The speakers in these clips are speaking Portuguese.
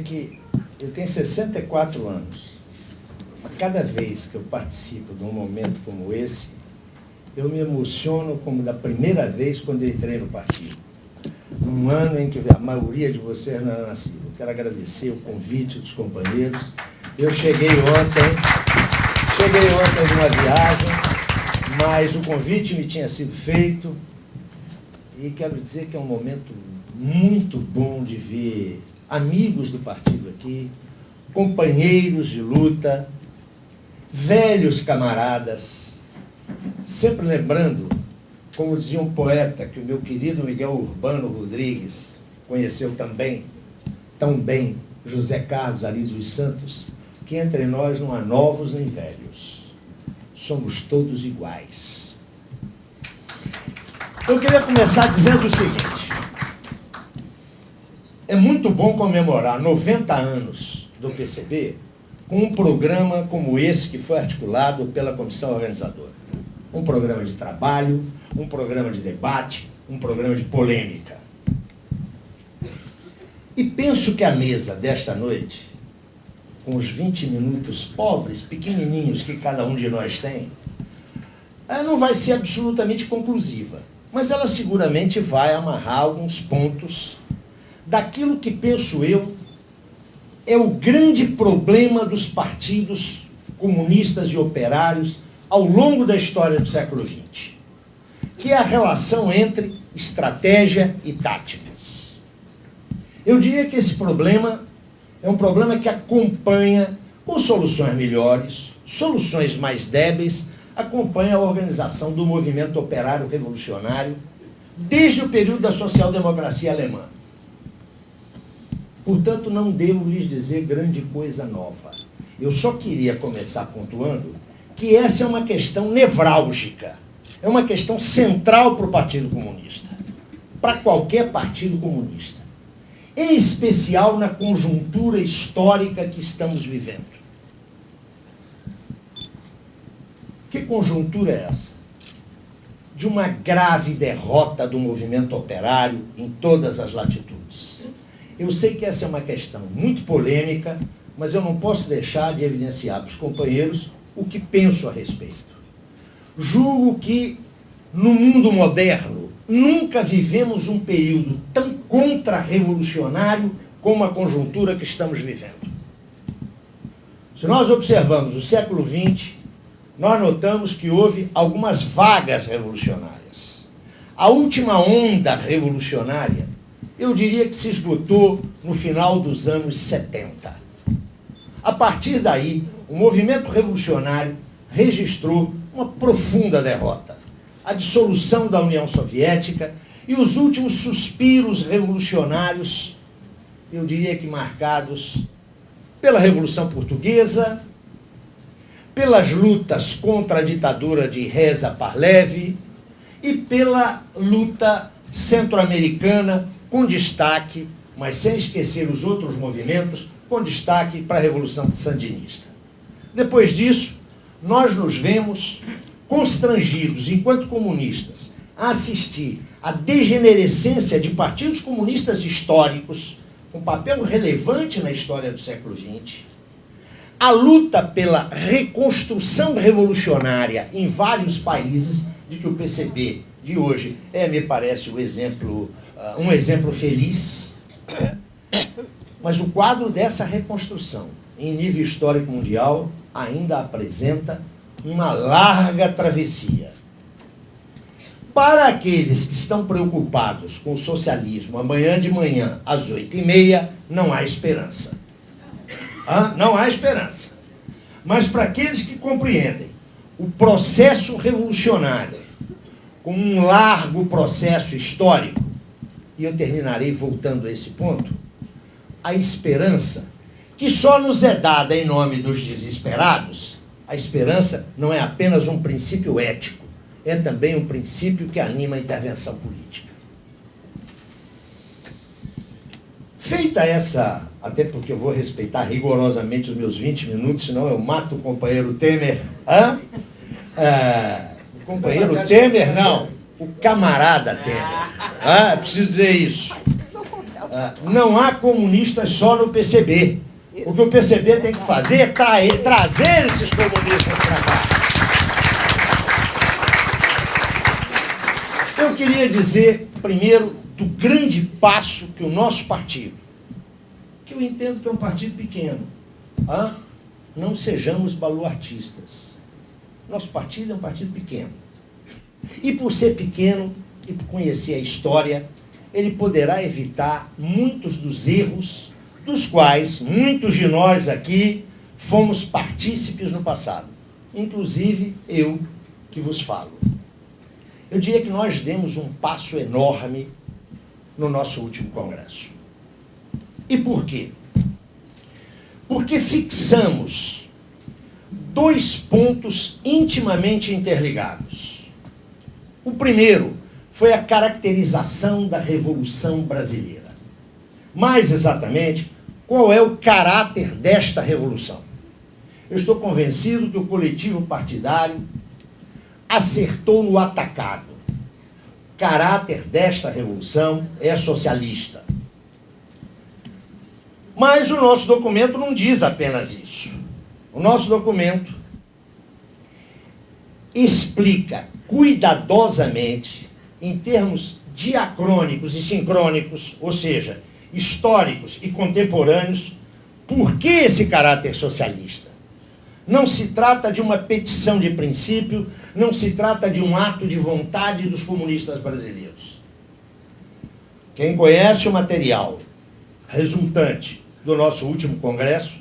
que eu tenho 64 anos. Cada vez que eu participo de um momento como esse, eu me emociono como da primeira vez quando eu entrei no partido. Num ano em que a maioria de vocês não era nascida. Eu quero agradecer o convite dos companheiros. Eu cheguei ontem de uma viagem, mas o convite me tinha sido feito. E quero dizer que é um momento muito bom de ver amigos do partido aqui, companheiros de luta, velhos camaradas, sempre lembrando, como dizia um poeta que o meu querido Miguel Urbano Rodrigues conheceu também, tão bem, José Carlos Ari dos Santos, que entre nós não há novos nem velhos, somos todos iguais. Eu queria começar dizendo o seguinte: é muito bom comemorar 90 anos do PCB com um programa como esse que foi articulado pela comissão organizadora. Um programa de trabalho, um programa de debate, um programa de polêmica. E penso que a mesa desta noite, com os 20 minutos pobres, pequenininhos que cada um de nós tem, não vai ser absolutamente conclusiva, mas ela seguramente vai amarrar alguns pontos daquilo que, penso eu, é o grande problema dos partidos comunistas e operários ao longo da história do século XX, que é a relação entre estratégia e táticas. Eu diria que esse problema é um problema que acompanha, com soluções melhores, soluções mais débeis, acompanha a organização do movimento operário revolucionário desde o período da social-democracia alemã. Portanto, não devo lhes dizer grande coisa nova. Eu só queria começar pontuando que essa é uma questão nevrálgica, é uma questão central para o Partido Comunista, para qualquer partido comunista, em especial na conjuntura histórica que estamos vivendo. Que conjuntura é essa? De uma grave derrota do movimento operário em todas as latitudes. Eu sei que essa é uma questão muito polêmica, mas eu não posso deixar de evidenciar para os companheiros o que penso a respeito. Julgo que, no mundo moderno, nunca vivemos um período tão contra-revolucionário como a conjuntura que estamos vivendo. Se nós observamos o século XX, nós notamos que houve algumas vagas revolucionárias. A última onda revolucionária, eu diria que se esgotou no final dos anos 70. A partir daí, o movimento revolucionário registrou uma profunda derrota. A dissolução da União Soviética e os últimos suspiros revolucionários, eu diria que marcados pela Revolução Portuguesa, pelas lutas contra a ditadura de Reza Pahlavi e pela luta centro-americana, com destaque, mas sem esquecer os outros movimentos, com destaque para a Revolução Sandinista. Depois disso, nós nos vemos constrangidos, enquanto comunistas, a assistir à degenerescência de partidos comunistas históricos, com papel relevante na história do século XX, a luta pela reconstrução revolucionária em vários países, de que o PCB de hoje me parece um exemplo feliz. Mas o quadro dessa reconstrução, em nível histórico mundial, ainda apresenta uma larga travessia. Para aqueles que estão preocupados com o socialismo amanhã de manhã, às 8h30, não há esperança. Não há esperança. Mas para aqueles que compreendem o processo revolucionário como um largo processo histórico, e eu terminarei voltando a esse ponto, a esperança, que só nos é dada em nome dos desesperados, a esperança não é apenas um princípio ético, é também um princípio que anima a intervenção política. Feita essa, até porque eu vou respeitar rigorosamente os meus 20 minutos, senão eu mato o companheiro Temer. O companheiro Temer, não, o camarada Temer. É preciso dizer isso. não há comunistas só no PCB. O que o PCB tem que fazer é trazer esses comunistas para cá. Eu queria dizer, primeiro, do grande passo que o nosso partido, que eu entendo que é um partido pequeno, não sejamos baluartistas. Nosso partido é um partido pequeno. E por ser pequeno e por conhecer a história, ele poderá evitar muitos dos erros dos quais muitos de nós aqui fomos partícipes no passado. Inclusive eu que vos falo. Eu diria que nós demos um passo enorme no nosso último congresso. E por quê? Porque fixamos 2 pontos intimamente interligados. O primeiro foi a caracterização da Revolução Brasileira. Mais exatamente, qual é o caráter desta revolução? Eu estou convencido que o coletivo partidário acertou no atacado. O caráter desta revolução é socialista. Mas o nosso documento não diz apenas isso. O nosso documento explica cuidadosamente, em termos diacrônicos e sincrônicos, ou seja, históricos e contemporâneos, por que esse caráter socialista? Não se trata de uma petição de princípio, não se trata de um ato de vontade dos comunistas brasileiros. Quem conhece o material resultante do nosso último congresso,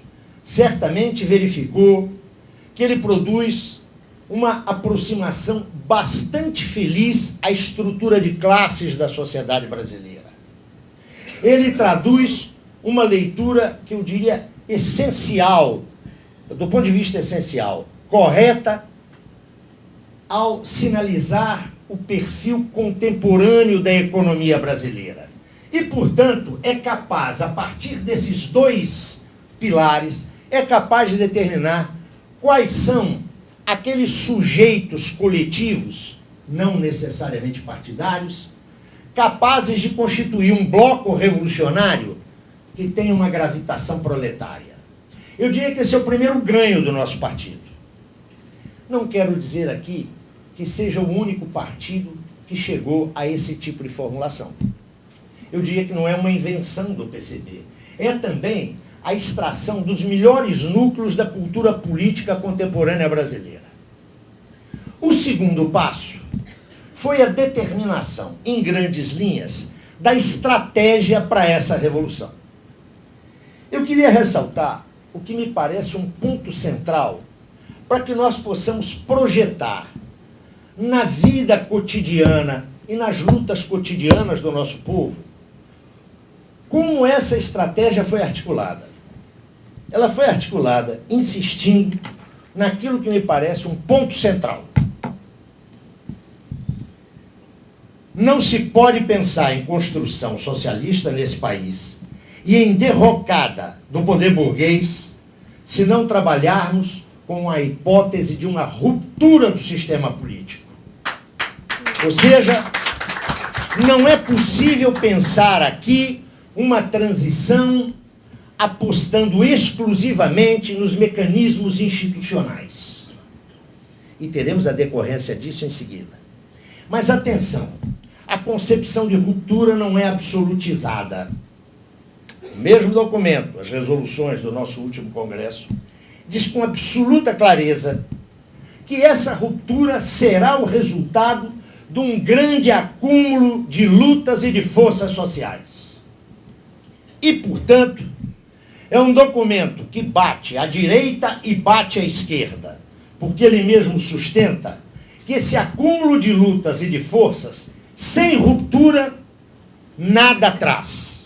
certamente verificou que ele produz uma aproximação bastante feliz à estrutura de classes da sociedade brasileira. Ele traduz uma leitura que eu diria essencial, do ponto de vista essencial, correta, ao sinalizar o perfil contemporâneo da economia brasileira. E, portanto, é capaz, a partir desses 2 pilares, é capaz de determinar quais são aqueles sujeitos coletivos, não necessariamente partidários, capazes de constituir um bloco revolucionário que tenha uma gravitação proletária. Eu diria que esse é o primeiro ganho do nosso partido. Não quero dizer aqui que seja o único partido que chegou a esse tipo de formulação. Eu diria que não é uma invenção do PCB. É também a extração dos melhores núcleos da cultura política contemporânea brasileira. O segundo passo foi a determinação, em grandes linhas, da estratégia para essa revolução. Eu queria ressaltar o que me parece um ponto central para que nós possamos projetar na vida cotidiana e nas lutas cotidianas do nosso povo como essa estratégia foi articulada. Ela foi articulada insistindo naquilo que me parece um ponto central. Não se pode pensar em construção socialista nesse país e em derrocada do poder burguês se não trabalharmos com a hipótese de uma ruptura do sistema político. Ou seja, não é possível pensar aqui uma transição apostando exclusivamente nos mecanismos institucionais. E teremos a decorrência disso em seguida. Mas atenção, a concepção de ruptura não é absolutizada. O mesmo documento, as resoluções do nosso último congresso, diz com absoluta clareza que essa ruptura será o resultado de um grande acúmulo de lutas e de forças sociais. E, portanto, é um documento que bate à direita e bate à esquerda, porque ele mesmo sustenta que esse acúmulo de lutas e de forças, sem ruptura, nada traz.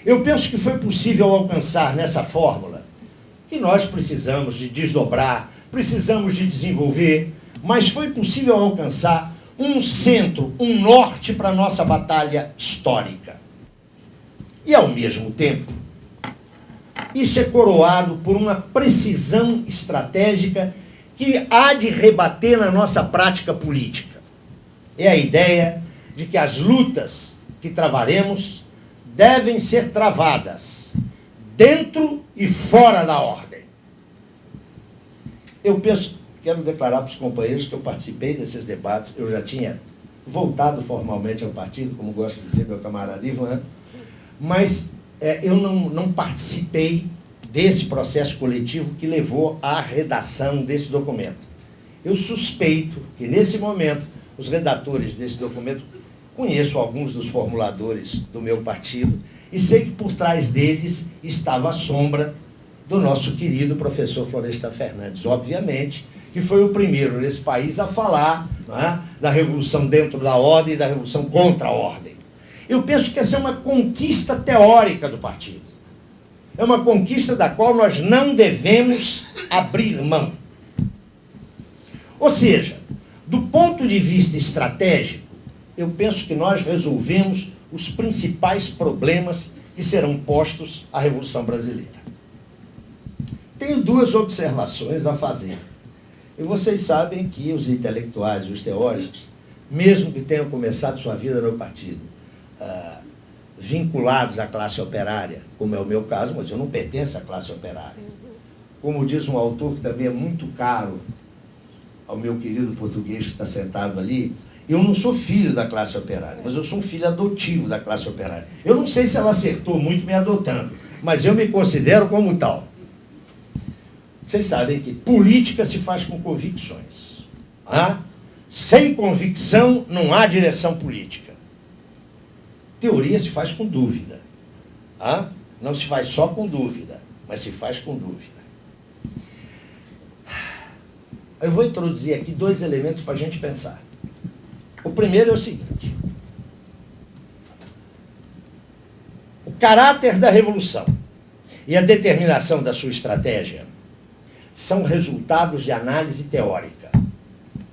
Eu penso que foi possível alcançar nessa fórmula, que nós precisamos de desdobrar, precisamos de desenvolver, mas foi possível alcançar um centro, um norte para a nossa batalha histórica. E, ao mesmo tempo, isso é coroado por uma precisão estratégica que há de rebater na nossa prática política. É a ideia de que as lutas que travaremos devem ser travadas, dentro e fora da ordem. Eu penso, quero declarar para os companheiros que eu participei desses debates, eu já tinha voltado formalmente ao partido, como gosta de dizer meu camarada Ivan, mas eu não participei desse processo coletivo que levou à redação desse documento. Eu suspeito que, nesse momento, os redatores desse documento, conheço alguns dos formuladores do meu partido, e sei que por trás deles estava a sombra do nosso querido professor Florestan Fernandes, obviamente, que foi o primeiro nesse país a falar, não é, da revolução dentro da ordem e da revolução contra a ordem. Eu penso que essa é uma conquista teórica do partido. É uma conquista da qual nós não devemos abrir mão. Ou seja, do ponto de vista estratégico, eu penso que nós resolvemos os principais problemas que serão postos à Revolução Brasileira. Tenho duas observações a fazer. E vocês sabem que os intelectuais e os teóricos, mesmo que tenham começado sua vida no partido, vinculados à classe operária, como é o meu caso, mas eu não pertenço à classe operária. Como diz um autor que também é muito caro ao meu querido português que está sentado ali, eu não sou filho da classe operária, mas eu sou um filho adotivo da classe operária. Eu não sei se ela acertou muito me adotando, mas eu me considero como tal. Vocês sabem que política se faz com convicções. Sem convicção não há direção política. Teoria se faz com dúvida. Não se faz só com dúvida, mas se faz com dúvida. Eu vou introduzir aqui dois elementos para a gente pensar. O primeiro é o seguinte: o caráter da revolução e a determinação da sua estratégia são resultados de análise teórica,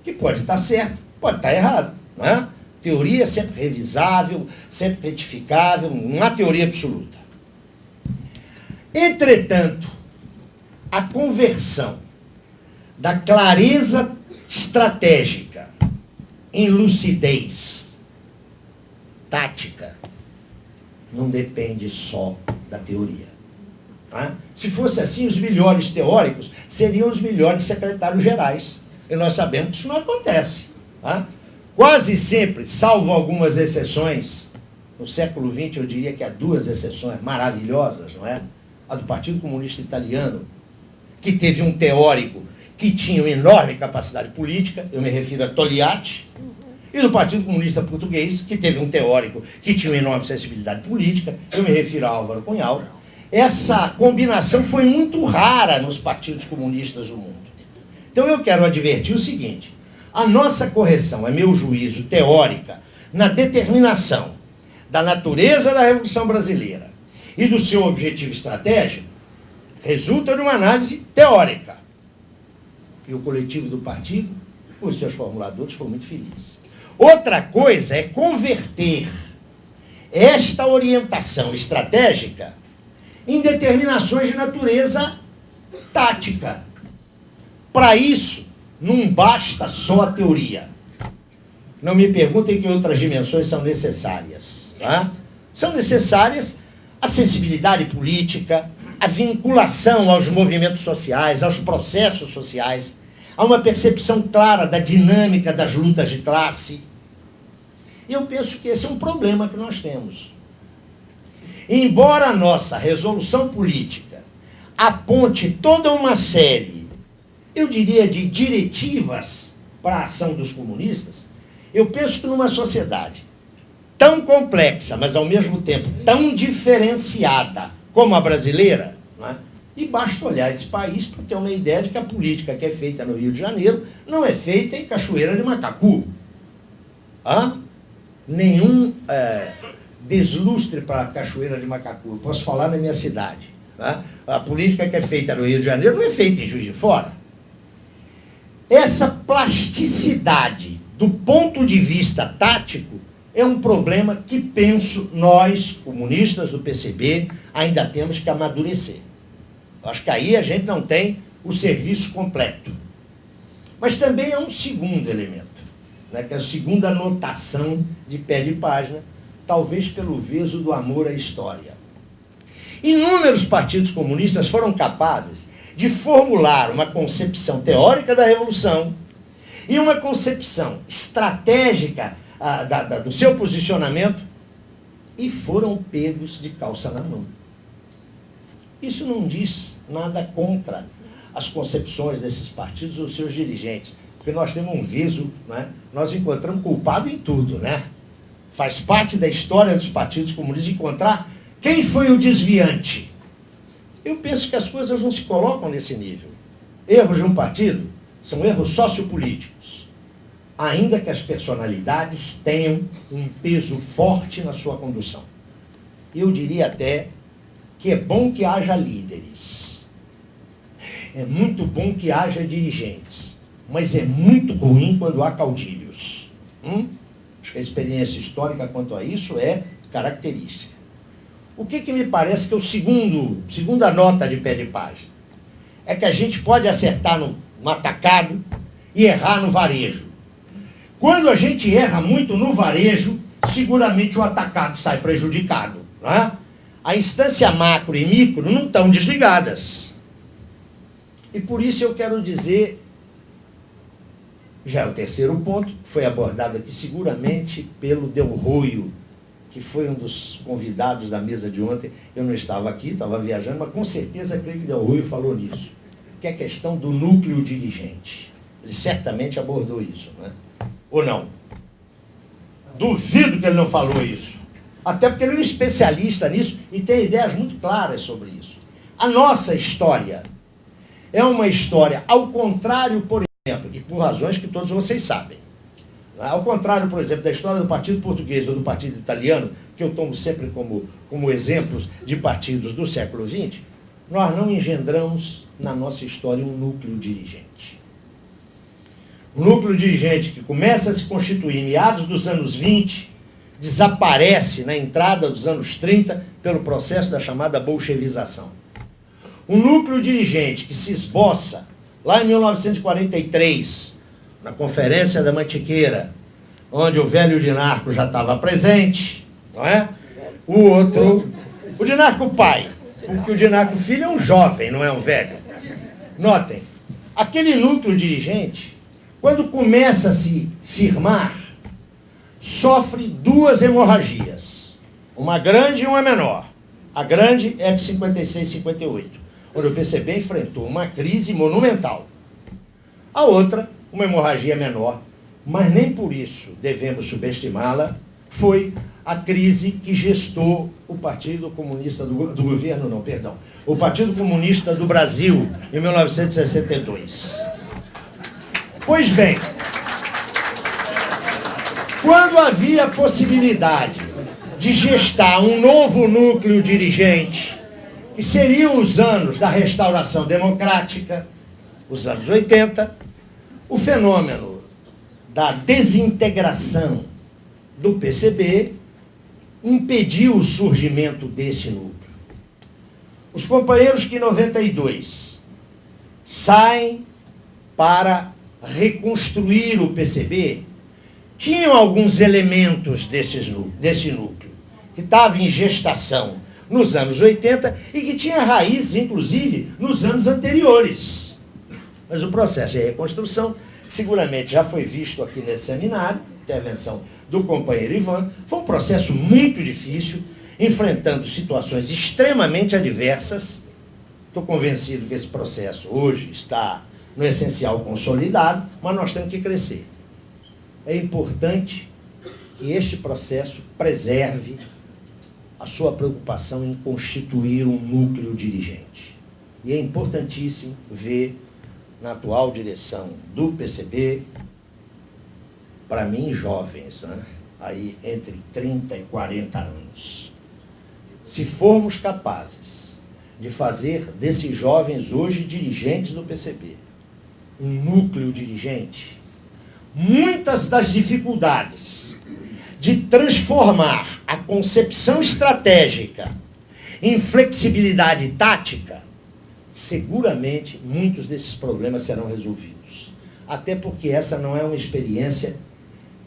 que pode estar certo, pode estar errado, não é? Teoria é sempre revisável, sempre retificável, não há teoria absoluta. Entretanto, a conversão da clareza estratégica em lucidez tática não depende só da teoria. Se fosse assim, os melhores teóricos seriam os melhores secretários-gerais. E nós sabemos que isso não acontece. Quase sempre, salvo algumas exceções, no século XX eu diria que há duas exceções maravilhosas, não é? A do Partido Comunista Italiano, que teve um teórico que tinha uma enorme capacidade política, eu me refiro a Togliatti, e do Partido Comunista Português, que teve um teórico que tinha uma enorme sensibilidade política, eu me refiro a Álvaro Cunhal. Essa combinação foi muito rara nos partidos comunistas do mundo. Então eu quero advertir o seguinte: a nossa correção, a meu juízo, teórica, na determinação da natureza da Revolução Brasileira e do seu objetivo estratégico, resulta de uma análise teórica. E o coletivo do partido, os seus formuladores, foram muito felizes. Outra coisa é converter esta orientação estratégica em determinações de natureza tática. Para isso, não basta só a teoria. Não me perguntem que outras dimensões são necessárias. São necessárias a sensibilidade política, a vinculação aos movimentos sociais, aos processos sociais, a uma percepção clara da dinâmica das lutas de classe. E eu penso que esse é um problema que nós temos. Embora a nossa resolução política aponte toda uma série, eu diria, de diretivas para a ação dos comunistas, eu penso que numa sociedade tão complexa, mas ao mesmo tempo tão diferenciada como a brasileira, não é? E basta olhar esse país para ter uma ideia de que a política que é feita no Rio de Janeiro não é feita em Cachoeira de Macacu. Nenhum deslustre para a Cachoeira de Macacu. Eu posso falar na minha cidade. A política que é feita no Rio de Janeiro não é feita em Juiz de Fora. Essa plasticidade do ponto de vista tático é um problema que, penso, nós, comunistas do PCB, ainda temos que amadurecer. Acho que aí a gente não tem o serviço completo. Mas também é um segundo elemento, né, que é a segunda anotação de pé de página, talvez pelo veso do amor à história. Inúmeros partidos comunistas foram capazes de formular uma concepção teórica da revolução e uma concepção estratégica do seu posicionamento e foram pegos de calça na mão. Isso não diz nada contra as concepções desses partidos ou seus dirigentes, porque nós temos um viso, né? Nós encontramos culpado em tudo, né? Faz parte da história dos partidos comunistas encontrar quem foi o desviante. Eu penso que as coisas não se colocam nesse nível. Erros de um partido são erros sociopolíticos, ainda que as personalidades tenham um peso forte na sua condução. Eu diria até que é bom que haja líderes. É muito bom que haja dirigentes, mas é muito ruim quando há caudilhos. Acho que a experiência histórica quanto a isso é característica. O que me parece que é segunda nota de pé de página? É que a gente pode acertar no atacado e errar no varejo. Quando a gente erra muito no varejo, seguramente o atacado sai prejudicado. Não é? A instância macro e micro não estão desligadas. E por isso eu quero dizer, já é o terceiro ponto, que foi abordado aqui seguramente pelo Del Ruio, que foi um dos convidados da mesa de ontem. Eu não estava aqui, estava viajando, mas com certeza creio que Del Ruio falou nisso, que é a questão do núcleo dirigente. Ele certamente abordou isso, não é? Ou não? Duvido que ele não falou isso. Até porque ele é um especialista nisso e tem ideias muito claras sobre isso. A nossa história é uma história, ao contrário, por exemplo, e por razões que todos vocês sabem. Ao contrário, por exemplo, da história do Partido Português ou do Partido Italiano, que eu tomo sempre como exemplos de partidos do século XX, nós não engendramos na nossa história um núcleo dirigente. O núcleo dirigente que começa a se constituir em meados dos anos 20, desaparece na entrada dos anos 30 pelo processo da chamada bolchevização. O núcleo dirigente que se esboça lá em 1943, na Conferência da Mantiqueira, onde o velho Dinarco já estava presente, não é? O Dinarco pai, porque o Dinarco filho é um jovem, não é um velho. Notem, aquele núcleo dirigente, quando começa a se firmar, sofre duas hemorragias, uma grande e uma menor. A grande é de 56 e 58, onde o PCB enfrentou uma crise monumental. A outra, uma hemorragia menor, mas nem por isso devemos subestimá-la, foi a crise que gestou o Partido Comunista o Partido Comunista do Brasil, em 1962. Pois bem, quando havia possibilidade de gestar um novo núcleo dirigente, que seriam os anos da restauração democrática, os anos 80, o fenômeno da desintegração do PCB impediu o surgimento desse núcleo. Os companheiros que em 92 saem para reconstruir o PCB tinham alguns elementos desse núcleo, que estava em gestação nos anos 80 e que tinha raízes, inclusive, nos anos anteriores. Mas o processo de reconstrução, seguramente já foi visto aqui nesse seminário, intervenção do companheiro Ivan, foi um processo muito difícil, enfrentando situações extremamente adversas. Estou convencido que esse processo hoje está no essencial consolidado, mas nós temos que crescer. É importante que este processo preserve a sua preocupação em constituir um núcleo dirigente. E é importantíssimo ver na atual direção do PCB, para mim, jovens, né? Aí entre 30 e 40 anos. Se formos capazes de fazer desses jovens hoje dirigentes do PCB um núcleo dirigente, muitas das dificuldades de transformar a concepção estratégica em flexibilidade tática, seguramente muitos desses problemas serão resolvidos. Até porque essa não é uma experiência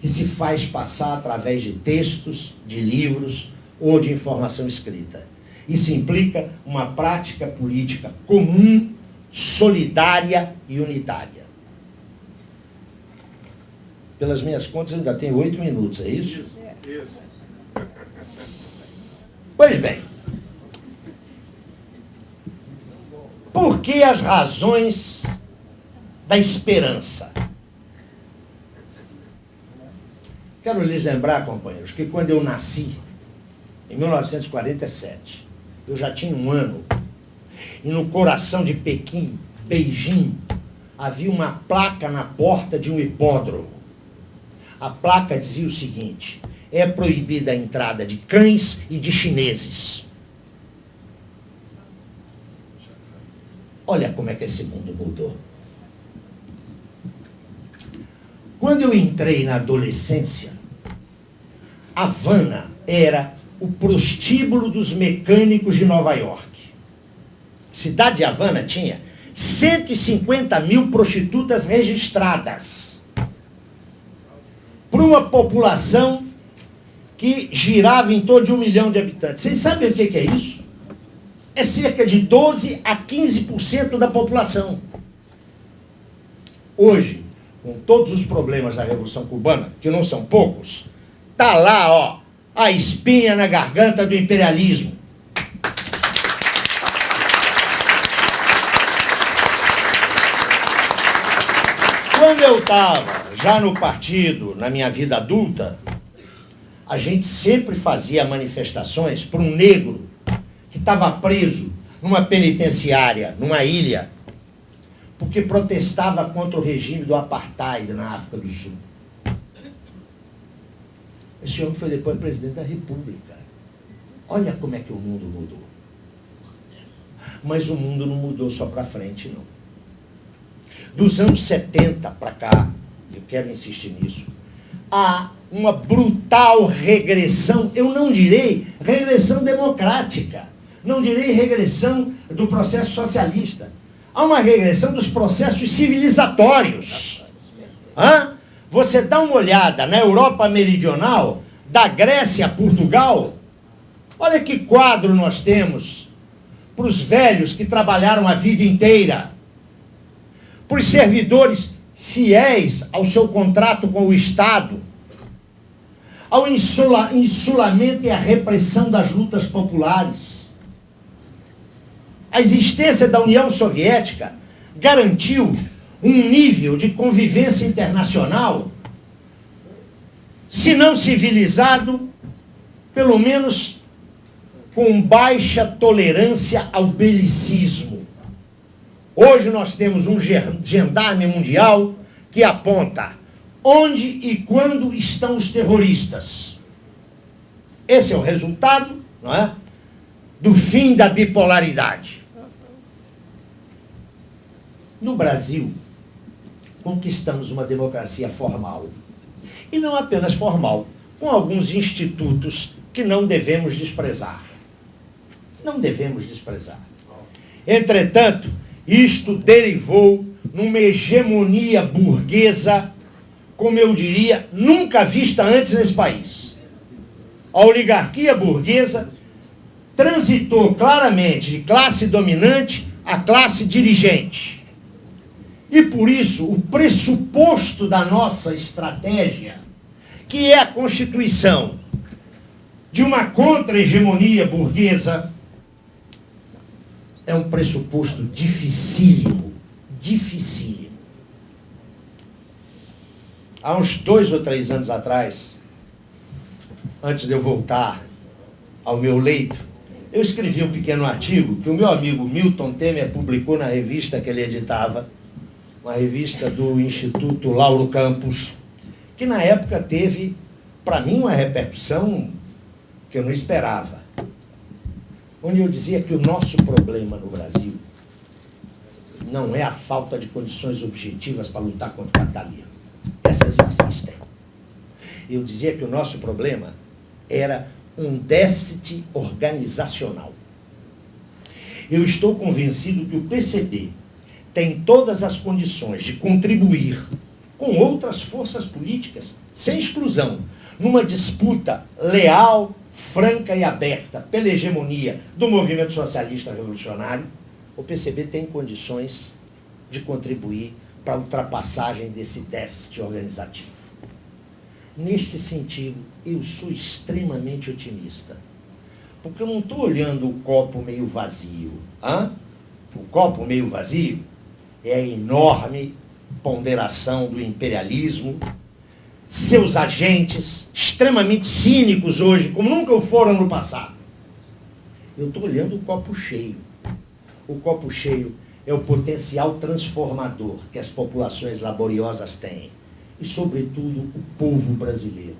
que se faz passar através de textos, de livros ou de informação escrita. Isso implica uma prática política comum, solidária e unitária. Pelas minhas contas, eu ainda tenho 8 minutos, é isso? Isso. Pois bem, por que as razões da esperança? Quero lhes lembrar, companheiros, que quando eu nasci, em 1947, eu já tinha 1 ano, e no coração de Pequim, Beijing, havia uma placa na porta de um hipódromo. A placa dizia o seguinte: é proibida a entrada de cães e de chineses. Olha como é que esse mundo mudou. Quando eu entrei na adolescência, Havana era o prostíbulo dos mecânicos de Nova York. A cidade de Havana tinha 150 mil prostitutas registradas, por uma população que girava em torno de 1 milhão de habitantes. Vocês sabem o que é isso? É cerca de 12 a 15% da população. Hoje, com todos os problemas da Revolução Cubana, que não são poucos, está lá, ó, a espinha na garganta do imperialismo. Quando eu estava já no partido, na minha vida adulta, a gente sempre fazia manifestações para um negro que estava preso numa penitenciária, numa ilha, porque protestava contra o regime do apartheid na África do Sul. Esse homem foi depois presidente da República. Olha como é que o mundo mudou. Mas o mundo não mudou só para frente, não. Dos anos 70 para cá, eu quero insistir nisso, há uma brutal regressão, eu não direi regressão democrática, não direi regressão do processo socialista. Há uma regressão dos processos civilizatórios. Você dá uma olhada na Europa meridional, da Grécia a Portugal, olha que quadro nós temos para os velhos que trabalharam a vida inteira, para os servidores fiéis ao seu contrato com o Estado, ao insulamento e à repressão das lutas populares. A existência da União Soviética garantiu um nível de convivência internacional, se não civilizado, pelo menos com baixa tolerância ao belicismo. Hoje nós temos um gendarme mundial que aponta onde e quando estão os terroristas. Esse é o resultado, não é, do fim da bipolaridade. No Brasil, conquistamos uma democracia formal. E não apenas formal, com alguns institutos que não devemos desprezar. Não devemos desprezar. Entretanto, isto derivou numa hegemonia burguesa, como eu diria, nunca vista antes nesse país. A oligarquia burguesa transitou claramente de classe dominante a classe dirigente. E por isso, o pressuposto da nossa estratégia, que é a constituição de uma contra-hegemonia burguesa, é um pressuposto dificílimo, dificílimo. Há uns 2 ou 3 anos atrás, antes de eu voltar ao meu leito, eu escrevi um pequeno artigo que o meu amigo Milton Temer publicou na revista que ele editava, uma revista do Instituto Lauro Campos, que na época teve, para mim, uma repercussão que eu não esperava. Onde eu dizia que o nosso problema no Brasil não é a falta de condições objetivas para lutar contra o capitalismo. Essas existem. Eu dizia que o nosso problema era um déficit organizacional. Eu estou convencido que o PCB tem todas as condições de contribuir com outras forças políticas, sem exclusão, numa disputa leal, franca e aberta pela hegemonia do movimento socialista revolucionário, o PCB tem condições de contribuir para a ultrapassagem desse déficit organizativo. Neste sentido, eu sou extremamente otimista, porque eu não estou olhando o copo meio vazio. O copo meio vazio é a enorme ponderação do imperialismo, seus agentes, extremamente cínicos hoje, como nunca o foram no passado. Eu estou olhando o copo cheio. O copo cheio é o potencial transformador que as populações laboriosas têm. E, sobretudo, o povo brasileiro.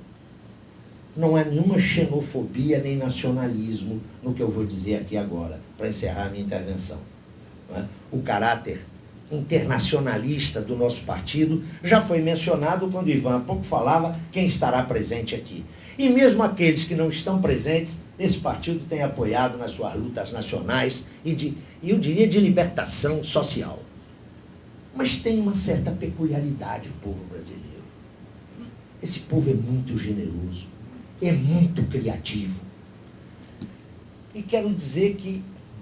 Não há nenhuma xenofobia nem nacionalismo no que eu vou dizer aqui agora, para encerrar a minha intervenção. O caráter internacionalista do nosso partido já foi mencionado quando o Ivan há pouco falava quem estará presente aqui. E mesmo aqueles que não estão presentes, esse partido tem apoiado nas suas lutas nacionais e eu diria de libertação social. Mas tem uma certa peculiaridade o povo brasileiro. Esse povo é muito generoso, é muito criativo. E quero dizer que,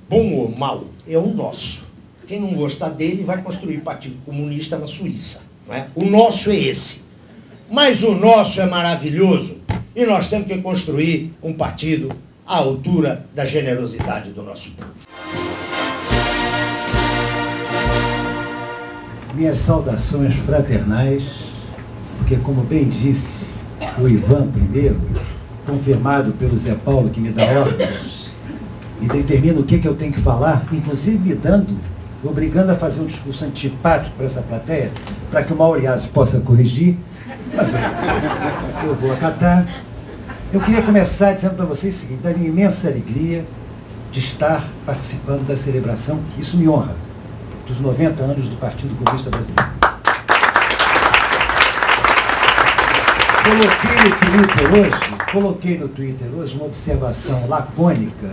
bom ou mal, é o nosso. Quem não gostar dele vai construir partido comunista na Suíça. Não é? O nosso é esse. Mas o nosso é maravilhoso e nós temos que construir um partido à altura da generosidade do nosso povo. Minhas saudações fraternais, porque, como bem disse o Ivan primeiro, confirmado pelo Zé Paulo, que me dá ordens e determina o que eu tenho que falar, inclusive me obrigando a fazer um discurso antipático para essa plateia, para que o Mauriásio possa corrigir, mas eu vou acatar. Eu queria começar dizendo para vocês o seguinte: da minha imensa alegria de estar participando da celebração, isso me honra, dos 90 anos do Partido Comunista Brasileiro. Coloquei no Twitter hoje uma observação lacônica,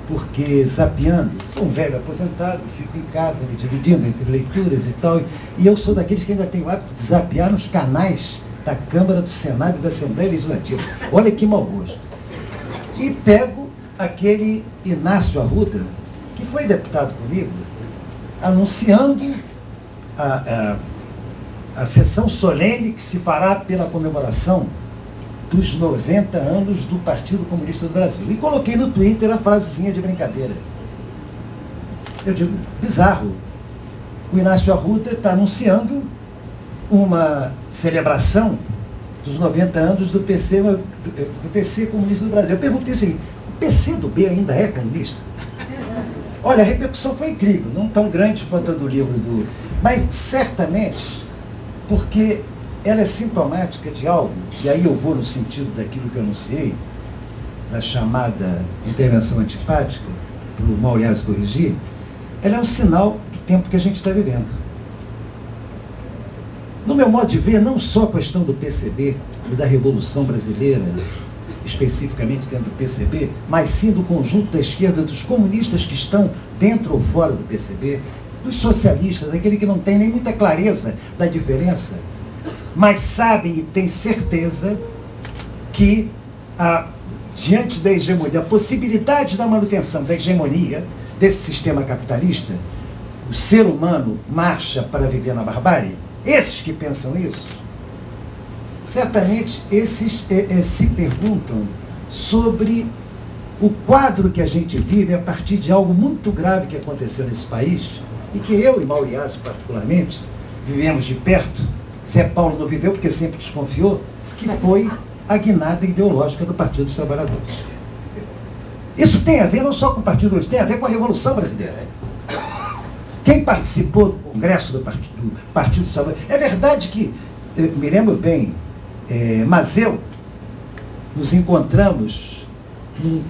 porque zapeando, sou um velho aposentado, fico em casa me dividindo entre leituras e tal, e eu sou daqueles que ainda tem o hábito de zapear nos canais da Câmara, do Senado e da Assembleia Legislativa. Olha que mau gosto. E pego aquele Inácio Arruda, que foi deputado comigo, anunciando a sessão solene que se fará pela comemoração dos 90 anos do Partido Comunista do Brasil. E coloquei no Twitter a frasezinha de brincadeira. Eu digo, bizarro. O Inácio Arruda está anunciando uma celebração dos 90 anos do PC Comunista do Brasil. Eu perguntei assim, o PC do B ainda é comunista? Olha, a repercussão foi incrível, não tão grande quanto a do livro do... Mas certamente, porque ela é sintomática de algo, e aí eu vou no sentido daquilo que eu anunciei, da chamada intervenção antipática, para o Mauriásio corrigir, ela é um sinal do tempo que a gente está vivendo. No meu modo de ver, não só a questão do PCB e da Revolução Brasileira, especificamente dentro do PCB, mas sim do conjunto da esquerda, dos comunistas que estão dentro ou fora do PCB, dos socialistas, daquele que não tem nem muita clareza da diferença, mas sabem e têm certeza que, diante da hegemonia, a possibilidade da manutenção da hegemonia desse sistema capitalista, o ser humano marcha para viver na barbárie. Esses que pensam isso, certamente esses se perguntam sobre o quadro que a gente vive a partir de algo muito grave que aconteceu nesse país, e que eu e Mauriásio, particularmente, vivemos de perto. Zé Paulo não viveu porque sempre desconfiou, que foi a guinada ideológica do Partido dos Trabalhadores. Isso tem a ver não só com o Partido, isso tem a ver com a Revolução Brasileira. Quem participou do Congresso do Partido dos Trabalhadores... É verdade que, me lembro bem, mas eu nos encontramos no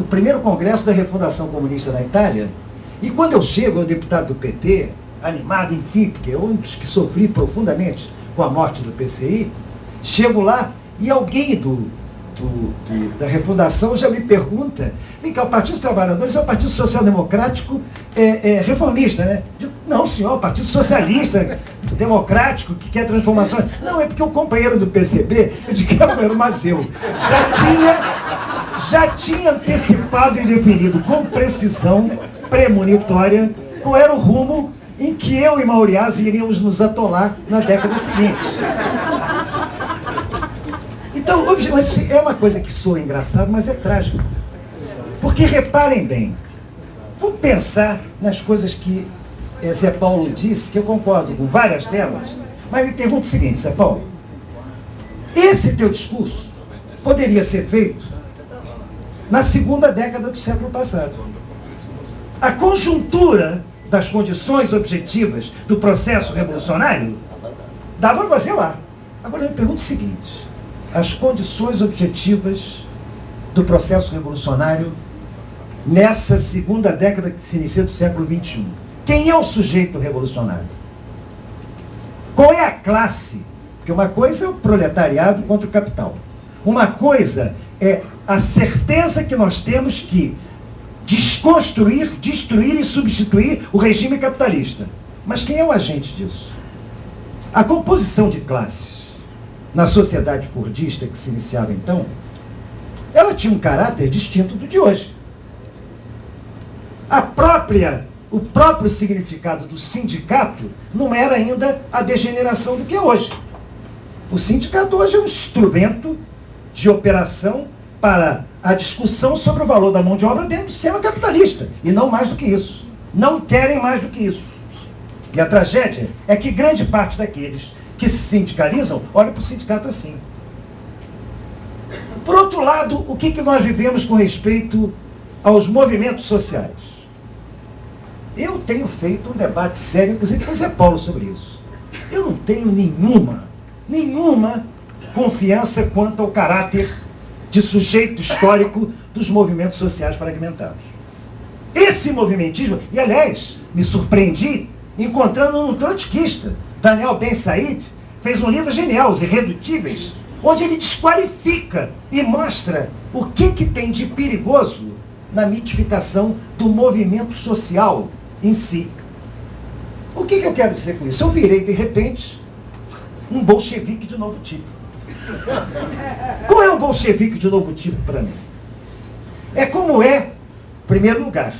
primeiro Congresso da Refundação Comunista na Itália, e quando eu chego, o deputado do PT, animado, enfim, porque eu que sofri profundamente com a morte do PCI, chego lá e alguém da refundação já me pergunta, vem cá, o Partido dos Trabalhadores é o Partido Social Democrático reformista, né? Digo, não, senhor, o Partido Socialista. democrático que quer transformação. Não, é porque o companheiro do PCB, eu digo que era o Mazeu, já tinha antecipado e definido com precisão premonitória qual era o rumo em que eu e Mauriás iríamos nos atolar na década seguinte. Então, é uma coisa que soa engraçado, mas é trágico. Porque reparem bem, vamos pensar nas coisas que Zé Paulo disse, que eu concordo com várias delas, mas me pergunto o seguinte, Zé Paulo, esse teu discurso poderia ser feito na segunda década do século passado. A conjuntura das condições objetivas do processo revolucionário dava para fazer lá. Agora eu me pergunto o seguinte, as condições objetivas do processo revolucionário nessa segunda década que se inicia do século XXI. Quem é o sujeito revolucionário? Qual é a classe? Porque uma coisa é o proletariado contra o capital. Uma coisa é a certeza que nós temos que desconstruir, destruir e substituir o regime capitalista. Mas quem é o agente disso? A composição de classes na sociedade fordista que se iniciava então, ela tinha um caráter distinto do de hoje. O próprio significado do sindicato não era ainda a degeneração do que é hoje. O sindicato hoje é um instrumento de operação para a discussão sobre o valor da mão de obra dentro do sistema capitalista. E não mais do que isso. Não querem mais do que isso. E a tragédia é que grande parte daqueles que se sindicalizam olham para o sindicato assim. Por outro lado, o que nós vivemos com respeito aos movimentos sociais? Eu tenho feito um debate sério, inclusive com o Zé Paulo, sobre isso. Eu não tenho nenhuma confiança quanto ao caráter de sujeito histórico dos movimentos sociais fragmentados. Esse movimentismo, e aliás, me surpreendi encontrando um trotskista, Daniel Ben Said, fez um livro genial, Os Irredutíveis, onde ele desqualifica e mostra o que tem de perigoso na mitificação do movimento social em si. O que eu quero dizer com isso? Eu virei, de repente, um bolchevique de novo tipo. Qual é um bolchevique de novo tipo para mim? É como é, em primeiro lugar,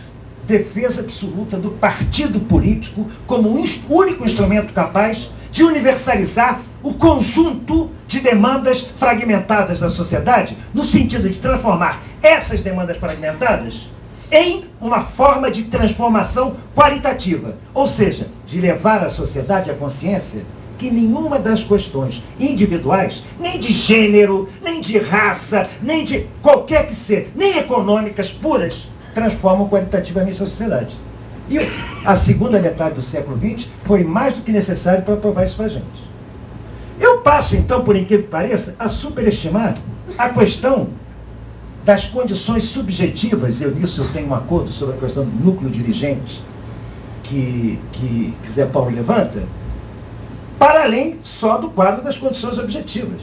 defesa absoluta do partido político como um único instrumento capaz de universalizar o conjunto de demandas fragmentadas da sociedade, no sentido de transformar essas demandas fragmentadas em uma forma de transformação qualitativa, ou seja, de levar a sociedade à consciência que nenhuma das questões individuais, nem de gênero, nem de raça, nem de qualquer que seja, nem econômicas puras, transformam qualitativamente a sociedade. E a segunda metade do século XX foi mais do que necessário para provar isso para a gente. Eu passo, então, por incrível que pareça, a superestimar a questão das condições subjetivas, nisso eu tenho um acordo sobre a questão do núcleo dirigente que Zé Paulo levanta, para além só do quadro das condições objetivas.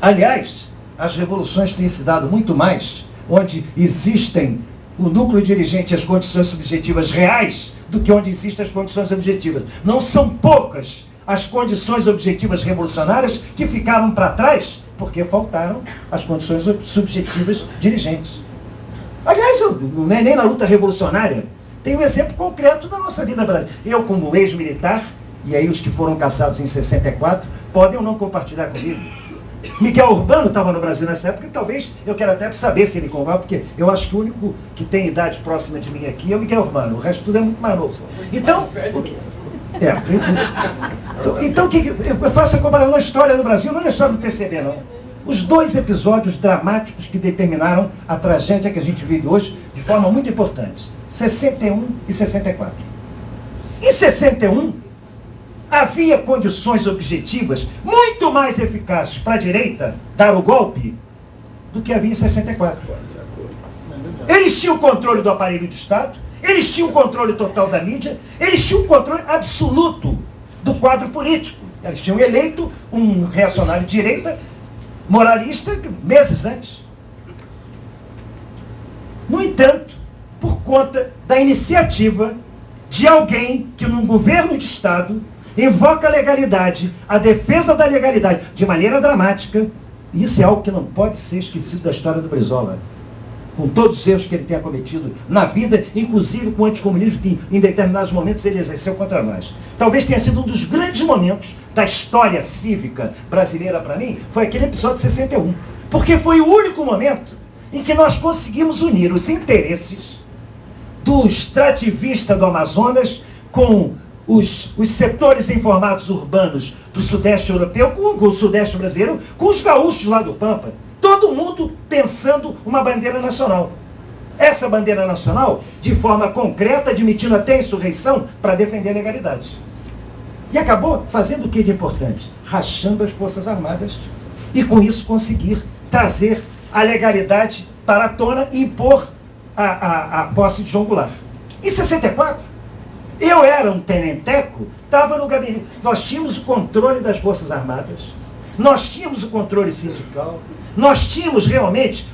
Aliás, as revoluções têm se dado muito mais, onde existem o núcleo dirigente e as condições subjetivas reais, do que onde existem as condições objetivas. Não são poucas as condições objetivas revolucionárias que ficaram para trás, porque faltaram as condições subjetivas dirigentes. Aliás, não é nem na luta revolucionária. Tem um exemplo concreto da nossa vida brasileira. Eu, como ex-militar, e aí os que foram caçados em 64, podem ou não compartilhar comigo. Miguel Urbano estava no Brasil nessa época, e talvez eu quero até saber se ele concorda, porque eu acho que o único que tem idade próxima de mim aqui é o Miguel Urbano, o resto tudo é muito mais novo. Então, então eu faço a comparação na história do Brasil, não na história do PCB, não. Os dois episódios dramáticos que determinaram a tragédia que a gente vive hoje de forma muito importante. 61 e 64. Em 61, havia condições objetivas muito mais eficazes para a direita dar o golpe do que havia em 64. Eles tinham o controle do aparelho de Estado, eles tinham o controle total da mídia, eles tinham o controle absoluto do quadro político. Eles tinham eleito um reacionário de direita, moralista, meses antes. No entanto, por conta da iniciativa de alguém que num governo de Estado invoca a legalidade, a defesa da legalidade, de maneira dramática. Isso é algo que não pode ser esquecido da história do Brizola. Com todos os erros que ele tenha cometido na vida, inclusive com o anticomunismo que em determinados momentos ele exerceu contra nós. Talvez tenha sido um dos grandes momentos da história cívica brasileira para mim, foi aquele episódio de 61. Porque foi o único momento em que nós conseguimos unir os interesses do extrativista do Amazonas com os setores informados urbanos do Sudeste europeu, com o Sudeste brasileiro, com os gaúchos lá do Pampa. Todo mundo pensando uma bandeira nacional. Essa bandeira nacional, de forma concreta, admitindo até a insurreição para defender a legalidade. E acabou fazendo o que de importante? Rachando as Forças Armadas e com isso conseguir trazer a legalidade para a tona e impor a posse de João Goulart. Em 64, eu era um tenenteco, estava no gabinete. Nós tínhamos o controle das Forças Armadas, nós tínhamos o controle sindical, nós tínhamos realmente,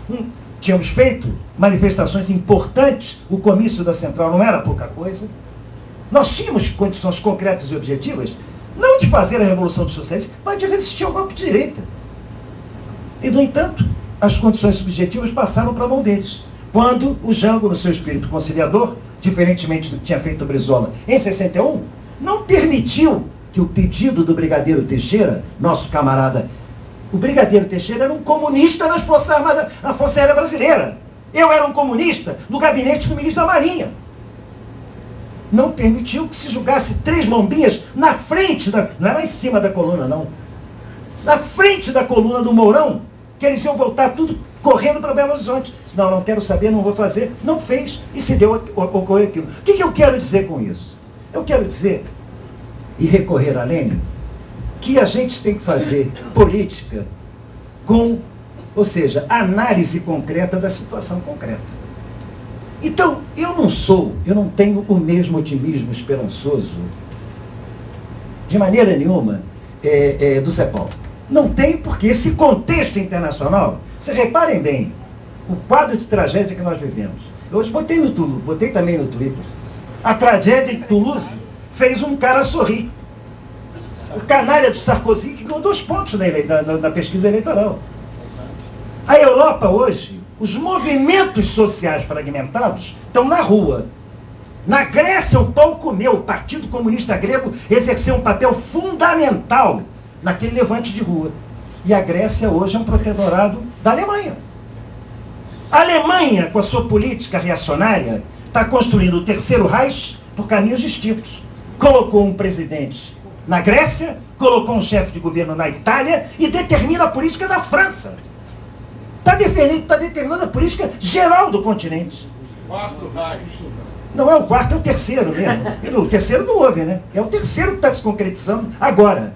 tínhamos feito manifestações importantes, o comício da Central não era pouca coisa, nós tínhamos condições concretas e objetivas, não de fazer a Revolução dos Socialistas, mas de resistir ao golpe de direita. E, no entanto, as condições subjetivas passaram para a mão deles. Quando o Jango, no seu espírito conciliador, diferentemente do que tinha feito o Brizola em 61, não permitiu que o pedido do Brigadeiro Teixeira, nosso camarada, o Brigadeiro Teixeira era um comunista nas Forças Armadas, na Força Aérea Brasileira. Eu era um comunista no gabinete do ministro da Marinha. Não permitiu que se jogasse 3 bombinhas na frente, não era em cima da coluna, não. Na frente da coluna do Mourão, que eles iam voltar tudo correndo para Belo Horizonte. Senão, não quero saber, não vou fazer. Não fez e se deu, ocorreu aquilo. O que eu quero dizer com isso? Eu quero dizer, e recorrer a Lênin, que a gente tem que fazer política com, ou seja, análise concreta da situação concreta. Então, eu não tenho o mesmo otimismo esperançoso, de maneira nenhuma, do Zé Paulo. Não tenho, porque esse contexto internacional, vocês reparem bem, o quadro de tragédia que nós vivemos. Eu hoje botei também no Twitter, a tragédia de Toulouse fez um cara sorrir. O canalha do Sarkozy que ganhou 2 pontos na pesquisa eleitoral. A Europa hoje, os movimentos sociais fragmentados estão na rua. Na Grécia, o pau comeu. O Partido Comunista Grego exerceu um papel fundamental naquele levante de rua. E a Grécia hoje é um protetorado da Alemanha. A Alemanha, com a sua política reacionária, está construindo o Terceiro Reich por caminhos distintos. Colocou um presidente na Grécia, colocou um chefe de governo na Itália e determina a política da França. Está determinando a política geral do continente. Quarto Reich. Não é o quarto, é o terceiro mesmo. O terceiro não houve, né? É o terceiro que está se concretizando agora.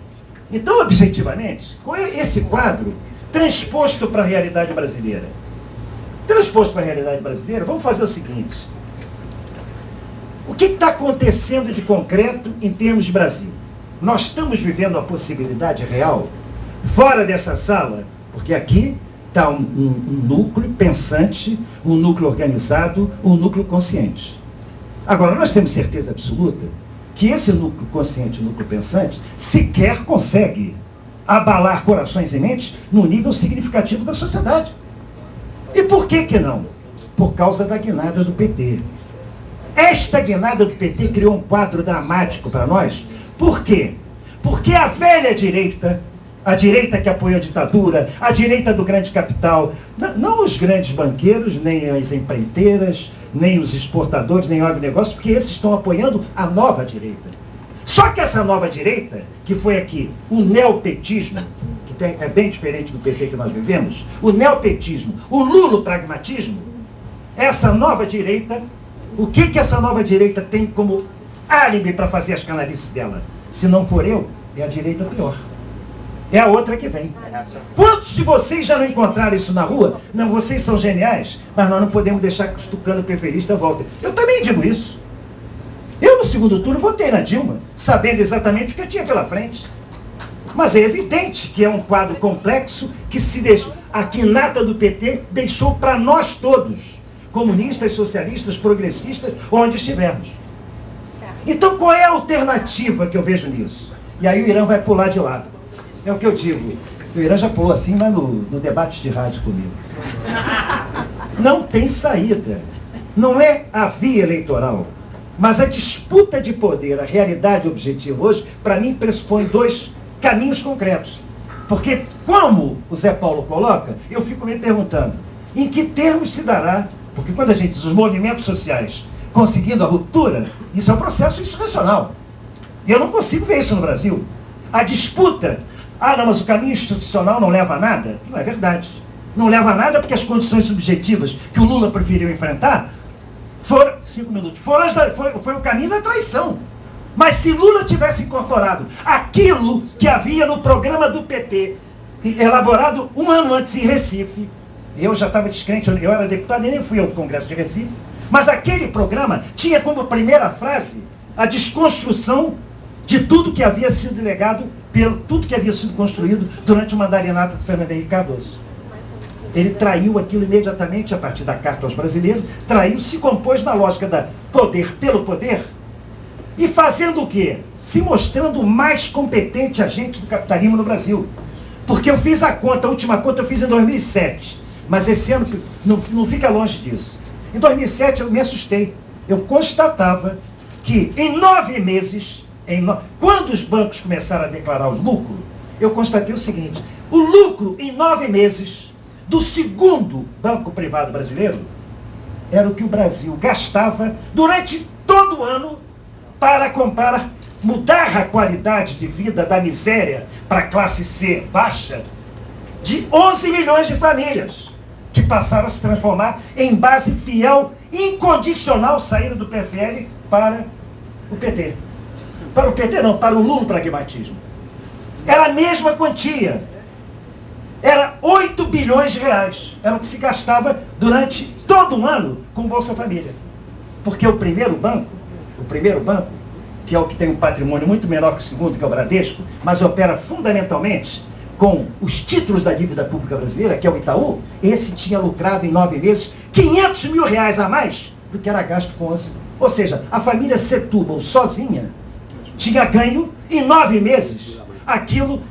Então, objetivamente, com esse quadro transposto para a realidade brasileira. Transposto para a realidade brasileira, vamos fazer o seguinte. O que está acontecendo de concreto em termos de Brasil? Nós estamos vivendo a possibilidade real, fora dessa sala, porque aqui está um núcleo pensante, um núcleo organizado, um núcleo consciente. Agora, nós temos certeza absoluta que esse núcleo consciente, núcleo pensante, sequer consegue abalar corações e mentes no nível significativo da sociedade. E por que não? Por causa da guinada do PT. Esta guinada do PT criou um quadro dramático para nós. Por quê? Porque a velha direita, a direita que apoiou a ditadura, a direita do grande capital, não os grandes banqueiros, nem as empreiteiras, nem os exportadores, nem o agronegócio, porque esses estão apoiando a nova direita. Só que essa nova direita, que foi aqui o neopetismo, que é bem diferente do PT que nós vivemos, o neopetismo, o lulopragmatismo, essa nova direita, o que essa nova direita tem como álibi para fazer as canalices dela? Se não for eu, é a direita pior. É a outra que vem. Quantos de vocês já não encontraram isso na rua? Não, vocês são geniais, mas nós não podemos deixar que os tucanos periferistas voltem. Eu também digo isso. Eu, no segundo turno, votei na Dilma, sabendo exatamente o que eu tinha pela frente. Mas é evidente que é um quadro complexo que se deixou. A guinada do PT deixou para nós todos, comunistas, socialistas, progressistas, onde estivermos. Então qual é a alternativa que eu vejo nisso? E aí o Irã vai pular de lado. É o que eu digo. O Irã já pulou assim, mas no debate de rádio comigo. Não tem saída. Não é a via eleitoral, mas a disputa de poder, a realidade objetiva hoje, para mim, pressupõe dois caminhos concretos. Porque, como o Zé Paulo coloca, eu fico me perguntando, em que termos se dará, porque quando a gente diz os movimentos sociais conseguindo a ruptura, isso é um processo insurrecional. E eu não consigo ver isso no Brasil. A disputa, não, mas o caminho institucional não leva a nada, não é verdade. Não leva a nada porque as condições subjetivas que o Lula preferiu enfrentar foram, 5 minutos, foi o caminho da traição. Mas se Lula tivesse incorporado aquilo que havia no programa do PT, elaborado um ano antes em Recife, eu já estava descrente, eu era deputado e nem fui ao Congresso de Recife, mas aquele programa tinha como primeira frase a desconstrução de tudo que havia sido legado, tudo que havia sido construído durante o mandarinato do Fernando Henrique Cardoso. Ele traiu aquilo imediatamente a partir da Carta aos Brasileiros, traiu, se compôs na lógica da poder pelo poder, e fazendo o quê? Se mostrando o mais competente agente do capitalismo no Brasil. Porque eu fiz a conta, a última conta eu fiz em 2007, mas esse ano não fica longe disso. Em 2007 eu me assustei. Eu constatava que em 9 meses, quando os bancos começaram a declarar os lucros, eu constatei o seguinte: o lucro em 9 meses do segundo banco privado brasileiro era o que o Brasil gastava durante todo o ano para mudar a qualidade de vida da miséria para a classe C baixa de 11 milhões de famílias, que passaram a se transformar em base fiel, incondicional, saíram do PFL para o PT. Para o PT não, para o Lula pragmatismo. Era a mesma quantia. Era 8 bilhões de reais. Era o que se gastava durante todo um ano com Bolsa Família. Porque o primeiro banco, que é o que tem um patrimônio muito menor que o segundo, que é o Bradesco, mas opera fundamentalmente com os títulos da dívida pública brasileira, que é o Itaú, esse tinha lucrado em 9 meses 500 mil reais a mais do que era gasto com 11. Ou seja, a família Setúbal sozinha tinha ganho em 9 meses aquilo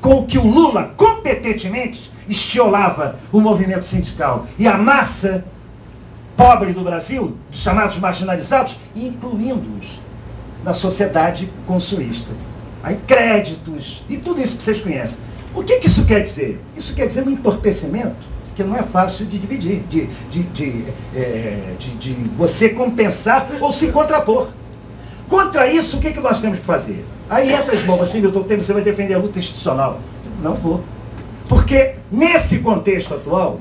com que o Lula competentemente estiolava o movimento sindical e a massa pobre do Brasil, dos chamados marginalizados, incluindo-os na sociedade consumista. Aí créditos e tudo isso que vocês conhecem. O que isso quer dizer? Isso quer dizer um entorpecimento que não é fácil de dividir, de você compensar ou se contrapor. Contra isso, o que nós temos que fazer? Aí entra as bombas, assim, Milton Temer, você vai defender a luta institucional. Não vou. Porque nesse contexto atual,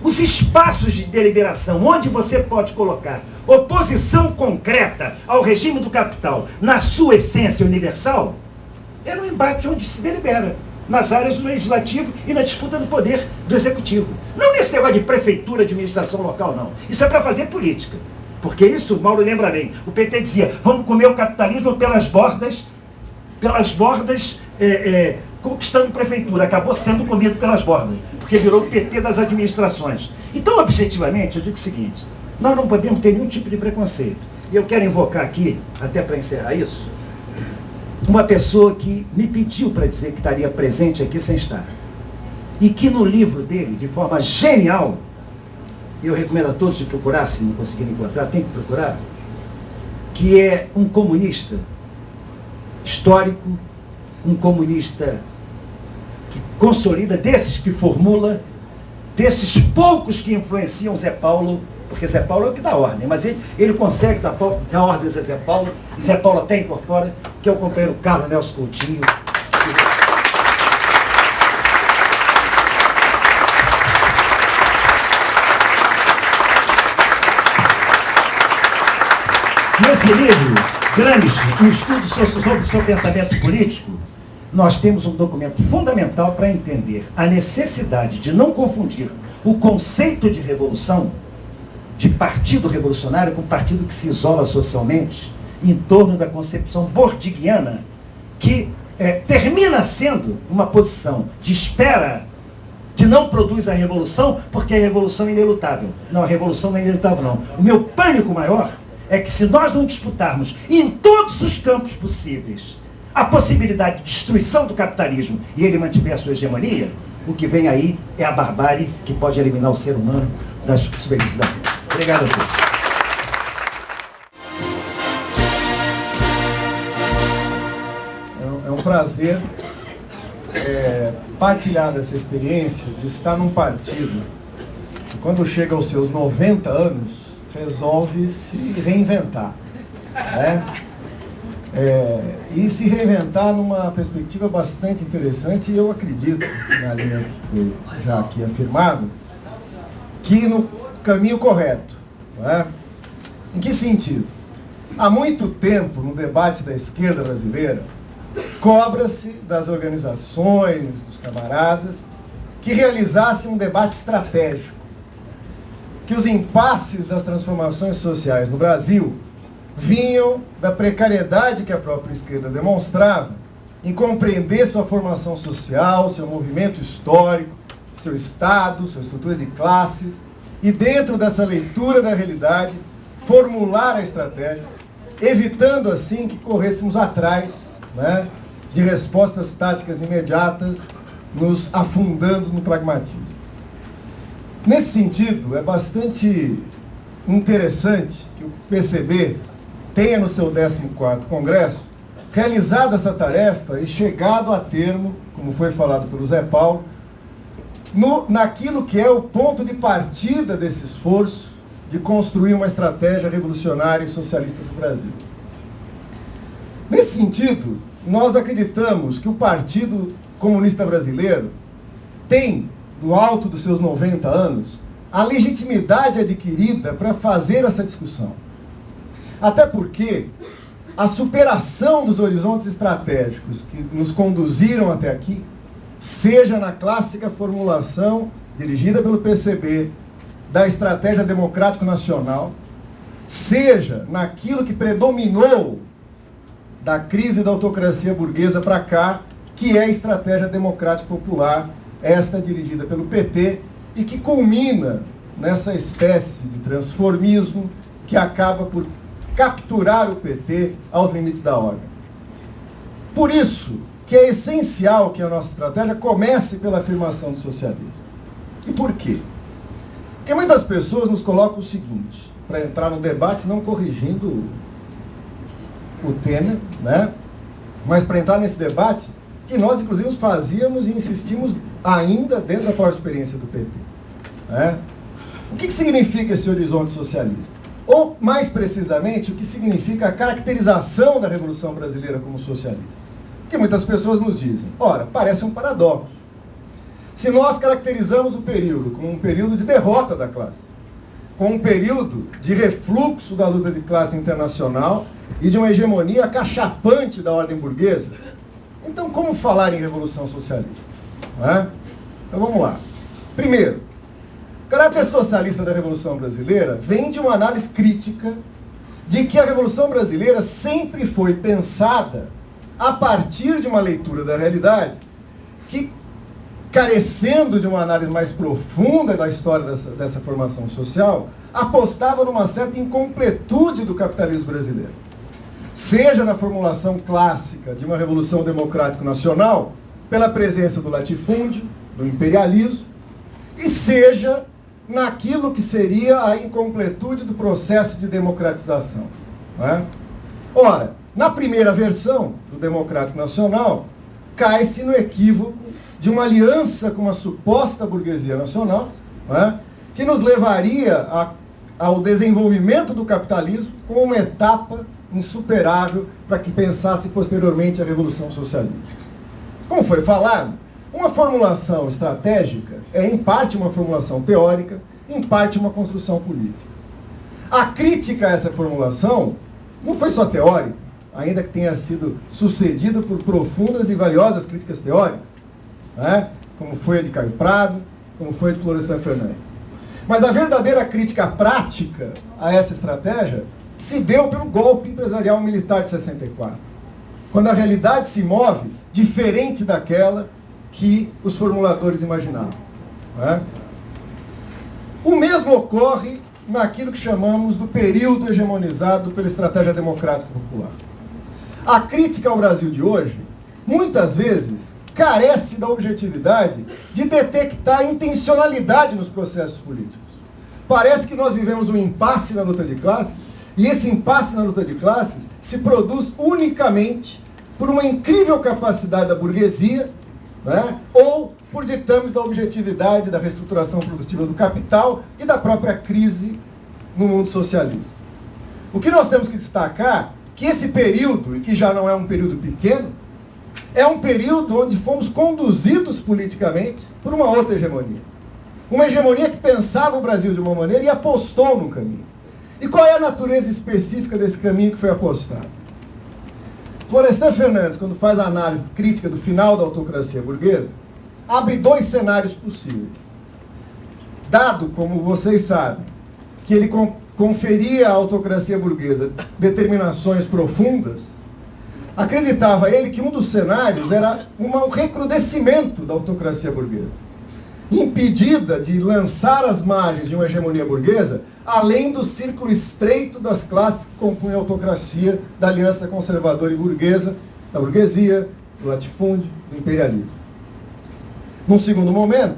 os espaços de deliberação onde você pode colocar oposição concreta ao regime do capital na sua essência universal, é no embate onde se delibera, nas áreas do legislativo e na disputa do poder do executivo. Não nesse negócio de prefeitura, administração local, não. Isso é para fazer política. Porque isso, Mauro lembra bem, o PT dizia, vamos comer o capitalismo pelas bordas, conquistando prefeitura. Acabou sendo comido pelas bordas, porque virou o PT das administrações. Então, objetivamente, eu digo o seguinte: nós não podemos ter nenhum tipo de preconceito. E eu quero invocar aqui, até para encerrar isso, uma pessoa que me pediu para dizer que estaria presente aqui sem estar. E que no livro dele, de forma genial, eu recomendo a todos de procurar, se não conseguirem encontrar, tem que procurar, que é um comunista histórico, um comunista que consolida, desses que formula, desses poucos que influenciam Zé Paulo, porque Zé Paulo é o que dá ordem, mas ele consegue dar ordem a Zé Paulo, e Zé Paulo até incorpora, que é o companheiro Carlos Nelson Coutinho. Nesse livro, Gramsci, um estudo sobre o seu pensamento político, nós temos um documento fundamental para entender a necessidade de não confundir o conceito de revolução, de partido revolucionário, com partido que se isola socialmente em torno da concepção bordigiana, que termina sendo uma posição de espera, que não produz a revolução, porque a revolução é inelutável. Não, a revolução não é inelutável, não. O meu pânico maior é que se nós não disputarmos em todos os campos possíveis a possibilidade de destruição do capitalismo e ele mantiver a sua hegemonia, o que vem aí é a barbárie que pode eliminar o ser humano das possibilidades da vida. Obrigado a todos. É um prazer partilhar dessa experiência de estar num partido que, quando chega aos seus 90 anos, resolve se reinventar, né? E se reinventar numa perspectiva bastante interessante, e eu acredito, na linha que foi já aqui afirmado, que no caminho correto, né? Em que sentido? Há muito tempo, no debate da esquerda brasileira, cobra-se das organizações, dos camaradas, que realizassem um debate estratégico, que os impasses das transformações sociais no Brasil vinham da precariedade que a própria esquerda demonstrava em compreender sua formação social, seu movimento histórico, seu Estado, sua estrutura de classes, e dentro dessa leitura da realidade, formular a estratégia, evitando assim que corrêssemos atrás, né, de respostas táticas imediatas, nos afundando no pragmatismo. Nesse sentido, é bastante interessante que o PCB tenha no seu 14º Congresso realizado essa tarefa e chegado a termo, como foi falado pelo Zé Paulo, naquilo que é o ponto de partida desse esforço de construir uma estratégia revolucionária e socialista do Brasil. Nesse sentido, nós acreditamos que o Partido Comunista Brasileiro tem, no alto dos seus 90 anos, a legitimidade adquirida para fazer essa discussão. Até porque a superação dos horizontes estratégicos que nos conduziram até aqui, seja na clássica formulação dirigida pelo PCB da estratégia democrático-nacional, seja naquilo que predominou da crise da autocracia burguesa para cá, que é a estratégia democrático-popular, esta dirigida pelo PT, e que culmina nessa espécie de transformismo que acaba por capturar o PT aos limites da ordem. Por isso que é essencial que a nossa estratégia comece pela afirmação do socialismo. E por quê? Porque muitas pessoas nos colocam o seguinte, para entrar no debate, não corrigindo o Temer, né? Mas para entrar nesse debate, que nós inclusive fazíamos e insistimos ainda dentro da própria experiência do PT. Né? O que significa esse horizonte socialista? Ou, mais precisamente, o que significa a caracterização da Revolução Brasileira como socialista? Porque muitas pessoas nos dizem, ora, parece um paradoxo. Se nós caracterizamos o período como um período de derrota da classe, como um período de refluxo da luta de classe internacional e de uma hegemonia acachapante da ordem burguesa, então como falar em Revolução Socialista? Não é? Então vamos lá. Primeiro, o caráter socialista da Revolução Brasileira vem de uma análise crítica de que a Revolução Brasileira sempre foi pensada a partir de uma leitura da realidade que, carecendo de uma análise mais profunda da história dessa formação social, apostava numa certa incompletude do capitalismo brasileiro. Seja na formulação clássica de uma revolução democrático-nacional, pela presença do latifúndio, do imperialismo, e seja naquilo que seria a incompletude do processo de democratização. Né? Ora, na primeira versão do democrático nacional, cai-se no equívoco de uma aliança com uma suposta burguesia nacional, né, que nos levaria ao desenvolvimento do capitalismo como uma etapa insuperável para que pensasse posteriormente a Revolução Socialista. Como foi falado, uma formulação estratégica é, em parte, uma formulação teórica, em parte, uma construção política. A crítica a essa formulação não foi só teórica, ainda que tenha sido sucedido por profundas e valiosas críticas teóricas, né? Como foi a de Caio Prado, como foi a de Florestan Fernandes. Mas a verdadeira crítica prática a essa estratégia se deu pelo golpe empresarial militar de 64, quando a realidade se move diferente daquela que os formuladores imaginavam. Né? O mesmo ocorre naquilo que chamamos do período hegemonizado pela estratégia democrática popular. A crítica ao Brasil de hoje, muitas vezes, carece da objetividade de detectar a intencionalidade nos processos políticos. Parece que nós vivemos um impasse na luta de classes, e esse impasse na luta de classes se produz unicamente por uma incrível capacidade da burguesia, né, ou por ditames da objetividade da reestruturação produtiva do capital e da própria crise no mundo socialista. O que nós temos que destacar é que esse período, e que já não é um período pequeno, é um período onde fomos conduzidos politicamente por uma outra hegemonia. Uma hegemonia que pensava o Brasil de uma maneira e apostou num caminho. E qual é a natureza específica desse caminho que foi apostado? Florestan Fernandes, quando faz a análise crítica do final da autocracia burguesa, abre dois cenários possíveis. Dado, como vocês sabem, que ele conferia à autocracia burguesa determinações profundas, acreditava ele que um dos cenários era um recrudescimento da autocracia burguesa, impedida de lançar as margens de uma hegemonia burguesa além do círculo estreito das classes que compunham a autocracia da aliança conservadora e burguesa, da burguesia, do latifúndio, do imperialismo. Num segundo momento,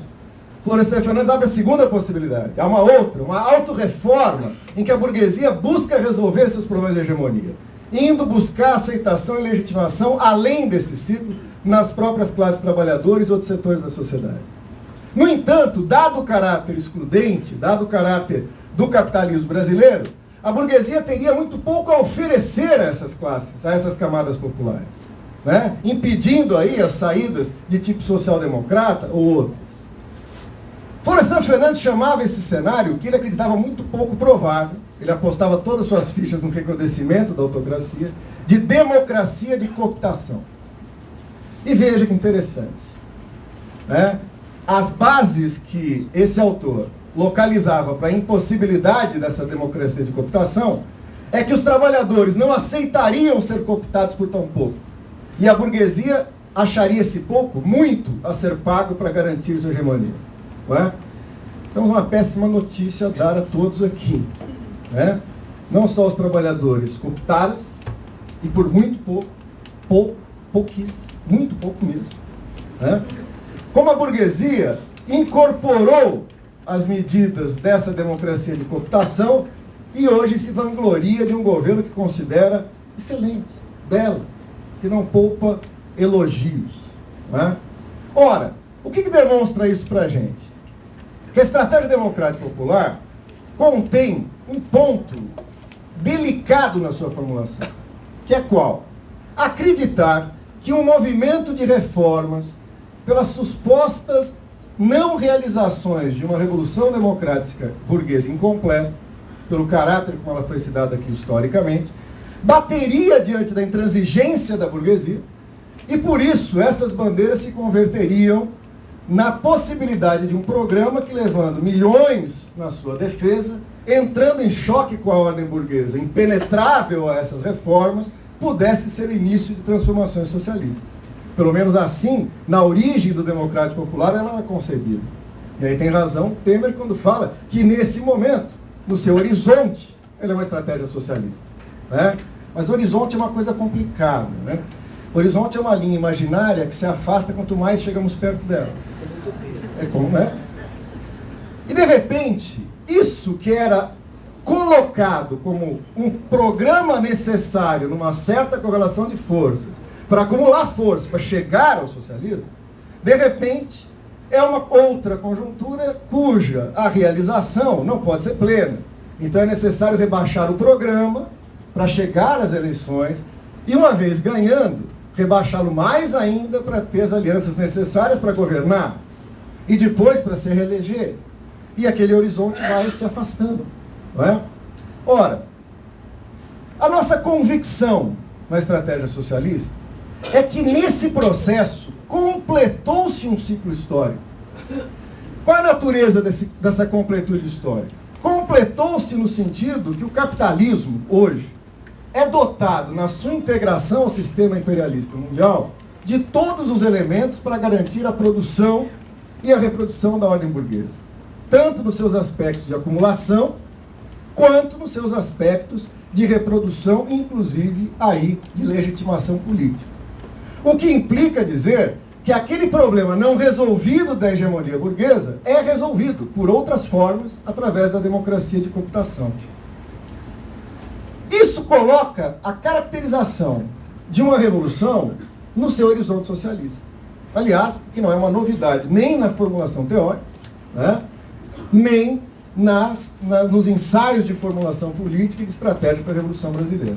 Florestan Fernandes abre a segunda possibilidade. Há uma outra, uma autorreforma, em que a burguesia busca resolver seus problemas de hegemonia, indo buscar aceitação e legitimação além desse ciclo nas próprias classes trabalhadoras e outros setores da sociedade. No entanto, dado o caráter excludente, dado o caráter do capitalismo brasileiro, a burguesia teria muito pouco a oferecer a essas classes, a essas camadas populares, né? Impedindo aí as saídas de tipo social-democrata ou outro. Florestan Fernandes chamava esse cenário, que ele acreditava muito pouco provável, ele apostava todas as suas fichas no recrudescimento da autocracia, de democracia de cooptação. E veja que interessante, né? As bases que esse autor localizava para a impossibilidade dessa democracia de cooptação é que os trabalhadores não aceitariam ser cooptados por tão pouco. E a burguesia acharia esse pouco muito a ser pago para garantir sua hegemonia. Não é? Temos uma péssima notícia a dar a todos aqui. Né? Não só os trabalhadores cooptados, e por muito pouquíssimo, muito pouco mesmo. Né? Como a burguesia incorporou as medidas dessa democracia de cooptação e hoje se vangloria de um governo que considera excelente, belo, que não poupa elogios. Né? Ora, o que demonstra isso para a gente? Que a estratégia democrática popular contém um ponto delicado na sua formulação, que é qual? Acreditar que um movimento de reformas, pelas supostas não realizações de uma revolução democrática burguesa incompleta, pelo caráter como ela foi citada aqui historicamente, bateria diante da intransigência da burguesia, e por isso essas bandeiras se converteriam na possibilidade de um programa que, levando milhões na sua defesa, entrando em choque com a ordem burguesa, impenetrável a essas reformas, pudesse ser o início de transformações socialistas. Pelo menos assim, na origem do democrático popular, ela era concebida. E aí tem razão Temer quando fala que, nesse momento, no seu horizonte, ele é uma estratégia socialista. Né? Mas o horizonte é uma coisa complicada. Né? O horizonte é uma linha imaginária que se afasta quanto mais chegamos perto dela. É como, né? E, de repente, isso que era colocado como um programa necessário numa certa correlação de forças, para acumular força, para chegar ao socialismo, de repente, é uma outra conjuntura cuja a realização não pode ser plena. Então é necessário rebaixar o programa para chegar às eleições e, uma vez ganhando, rebaixá-lo mais ainda para ter as alianças necessárias para governar e depois para se reeleger. E aquele horizonte vai se afastando. Não é? Ora, a nossa convicção na estratégia socialista é que nesse processo completou-se um ciclo histórico. Qual é a natureza dessa completude histórica? Completou-se no sentido que o capitalismo, hoje, é dotado, na sua integração ao sistema imperialista mundial, de todos os elementos para garantir a produção e a reprodução da ordem burguesa. Tanto nos seus aspectos de acumulação, quanto nos seus aspectos de reprodução, inclusive aí de legitimação política. O que implica dizer que aquele problema não resolvido da hegemonia burguesa é resolvido por outras formas através da democracia de computação. Isso coloca a caracterização de uma revolução no seu horizonte socialista. Aliás, que não é uma novidade nem na formulação teórica, né, nem nos ensaios de formulação política e de estratégia para a Revolução Brasileira.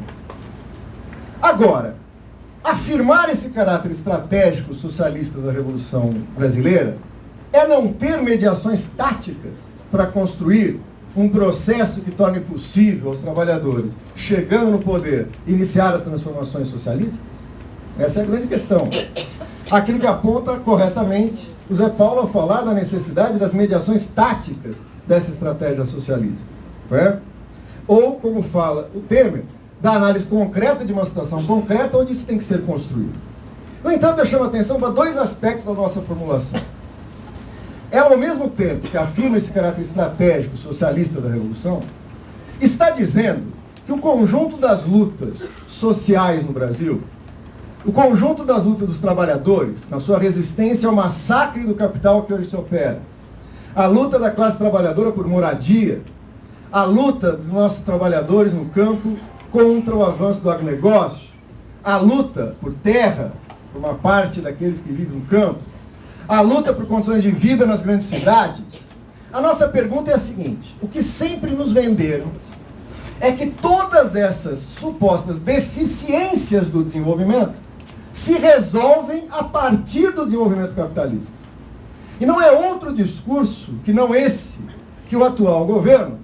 Agora, afirmar esse caráter estratégico socialista da Revolução Brasileira é não ter mediações táticas para construir um processo que torne possível aos trabalhadores, chegando no poder, iniciar as transformações socialistas? Essa é a grande questão. Aquilo que aponta corretamente o Zé Paulo ao falar da necessidade das mediações táticas dessa estratégia socialista. Não é? Ou, como fala o Temer, da análise concreta de uma situação concreta onde isso tem que ser construído. No entanto, eu chamo a atenção para dois aspectos da nossa formulação. Ela, ao mesmo tempo que afirma esse caráter estratégico socialista da Revolução, está dizendo que o conjunto das lutas sociais no Brasil, o conjunto das lutas dos trabalhadores, na sua resistência ao massacre do capital que hoje se opera, a luta da classe trabalhadora por moradia, a luta dos nossos trabalhadores no campo contra o avanço do agronegócio, a luta por terra, por uma parte daqueles que vivem no campo, a luta por condições de vida nas grandes cidades. A nossa pergunta é a seguinte: o que sempre nos venderam é que todas essas supostas deficiências do desenvolvimento se resolvem a partir do desenvolvimento capitalista. E não é outro discurso que não esse que o atual governo,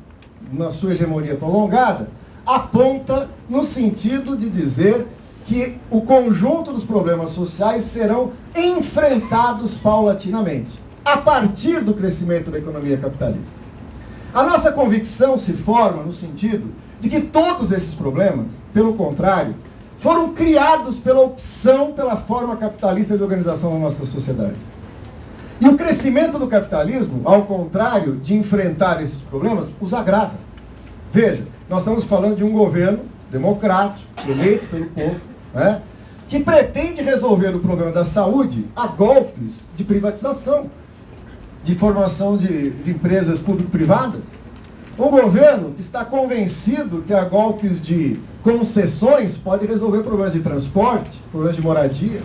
na sua hegemonia prolongada, aponta no sentido de dizer que o conjunto dos problemas sociais serão enfrentados paulatinamente, a partir do crescimento da economia capitalista. A nossa convicção se forma no sentido de que todos esses problemas, pelo contrário, foram criados pela opção pela forma capitalista de organização da nossa sociedade. E o crescimento do capitalismo, ao contrário de enfrentar esses problemas, os agrava. Veja, nós estamos falando de um governo democrático, eleito pelo povo, né, que pretende resolver o problema da saúde a golpes de privatização, de formação de empresas público-privadas. Um governo que está convencido que a golpes de concessões pode resolver problemas de transporte, problemas de moradia.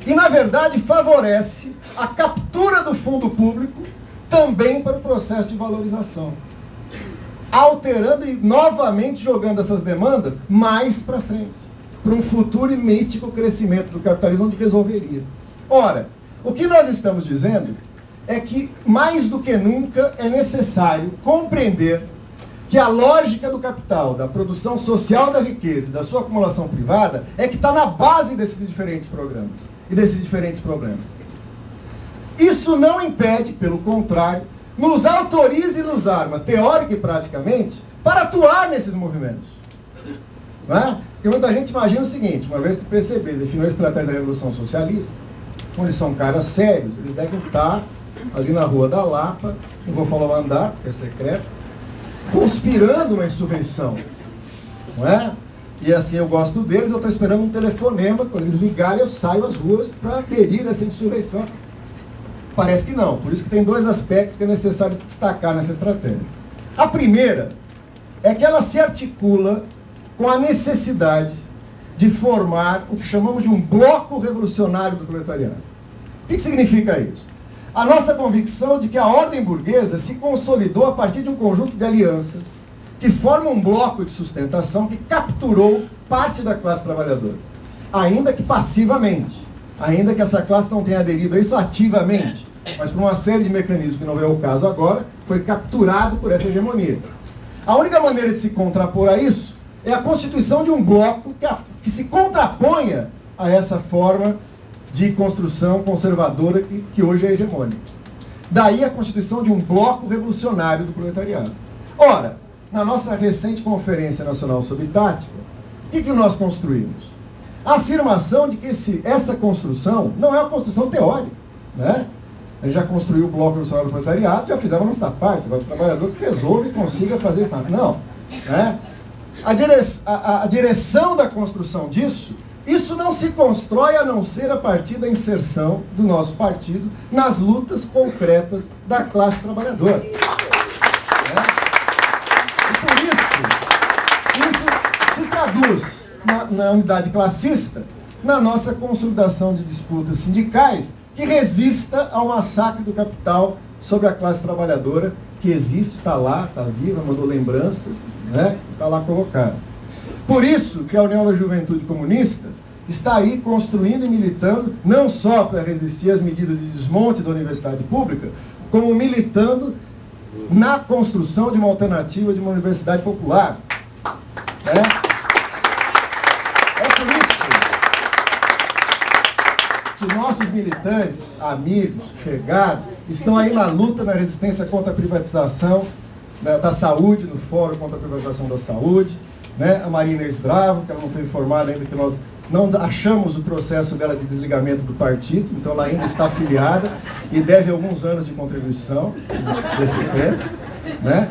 E, na verdade, favorece a captura do fundo público também para o processo de valorização, alterando e novamente jogando essas demandas mais para frente, para um futuro e mítico crescimento do capitalismo onde resolveria. Ora, o que nós estamos dizendo é que, mais do que nunca, é necessário compreender que a lógica do capital, da produção social da riqueza e da sua acumulação privada é que está na base desses diferentes programas e desses diferentes problemas. Isso não impede, pelo contrário, nos autoriza e nos arma, teórica e praticamente, para atuar nesses movimentos. Não é? Porque muita gente imagina o seguinte: uma vez que o PCB definiu a estratégia da Revolução Socialista, como eles são caras sérios, eles devem estar ali na Rua da Lapa, não vou falar o andar, porque é secreto, conspirando uma insurreição. Não é? E assim, eu gosto deles, eu estou esperando um telefonema, quando eles ligarem eu saio às ruas para aderir a essa insurreição. Parece que não, por isso que tem dois aspectos que é necessário destacar nessa estratégia. A primeira é que ela se articula com a necessidade de formar o que chamamos de um bloco revolucionário do proletariado. O que significa isso? A nossa convicção de que a ordem burguesa se consolidou a partir de um conjunto de alianças que formam um bloco de sustentação que capturou parte da classe trabalhadora, ainda que passivamente, ainda que essa classe não tenha aderido a isso ativamente, mas por uma série de mecanismos que não é o caso agora, foi capturado por essa hegemonia. A única maneira de se contrapor a isso é a constituição de um bloco que se contraponha a essa forma de construção conservadora que hoje é hegemônica. Daí a constituição de um bloco revolucionário do proletariado. Ora, na nossa recente Conferência Nacional sobre Tática, o que nós construímos? A afirmação de que essa construção não é uma construção teórica, né? A gente já construiu o bloco revolucionário do proletariado, já fizemos a nossa parte. Agora o trabalhador que resolve e consiga fazer isso. Não. Né? A direção da construção disso, isso não se constrói a não ser a partir da inserção do nosso partido nas lutas concretas da classe trabalhadora. Né? E por isso se traduz na unidade classista, na nossa consolidação de disputas sindicais que resista ao massacre do capital sobre a classe trabalhadora, que existe, está lá, está viva, mandou lembranças, né? Está lá colocado. Por isso que a União da Juventude Comunista está aí construindo e militando, não só para resistir às medidas de desmonte da universidade pública, como militando na construção de uma alternativa de uma universidade popular. Né? É por isso que nossos militantes, amigos, chegados, estão aí na luta, na resistência contra a privatização da saúde, no Fórum contra a Privatização da Saúde, né? A Maria Inês Bravo, que ela não foi informada ainda, que nós não achamos o processo dela de desligamento do partido, então ela ainda está afiliada e deve alguns anos de contribuição desse tempo. Né?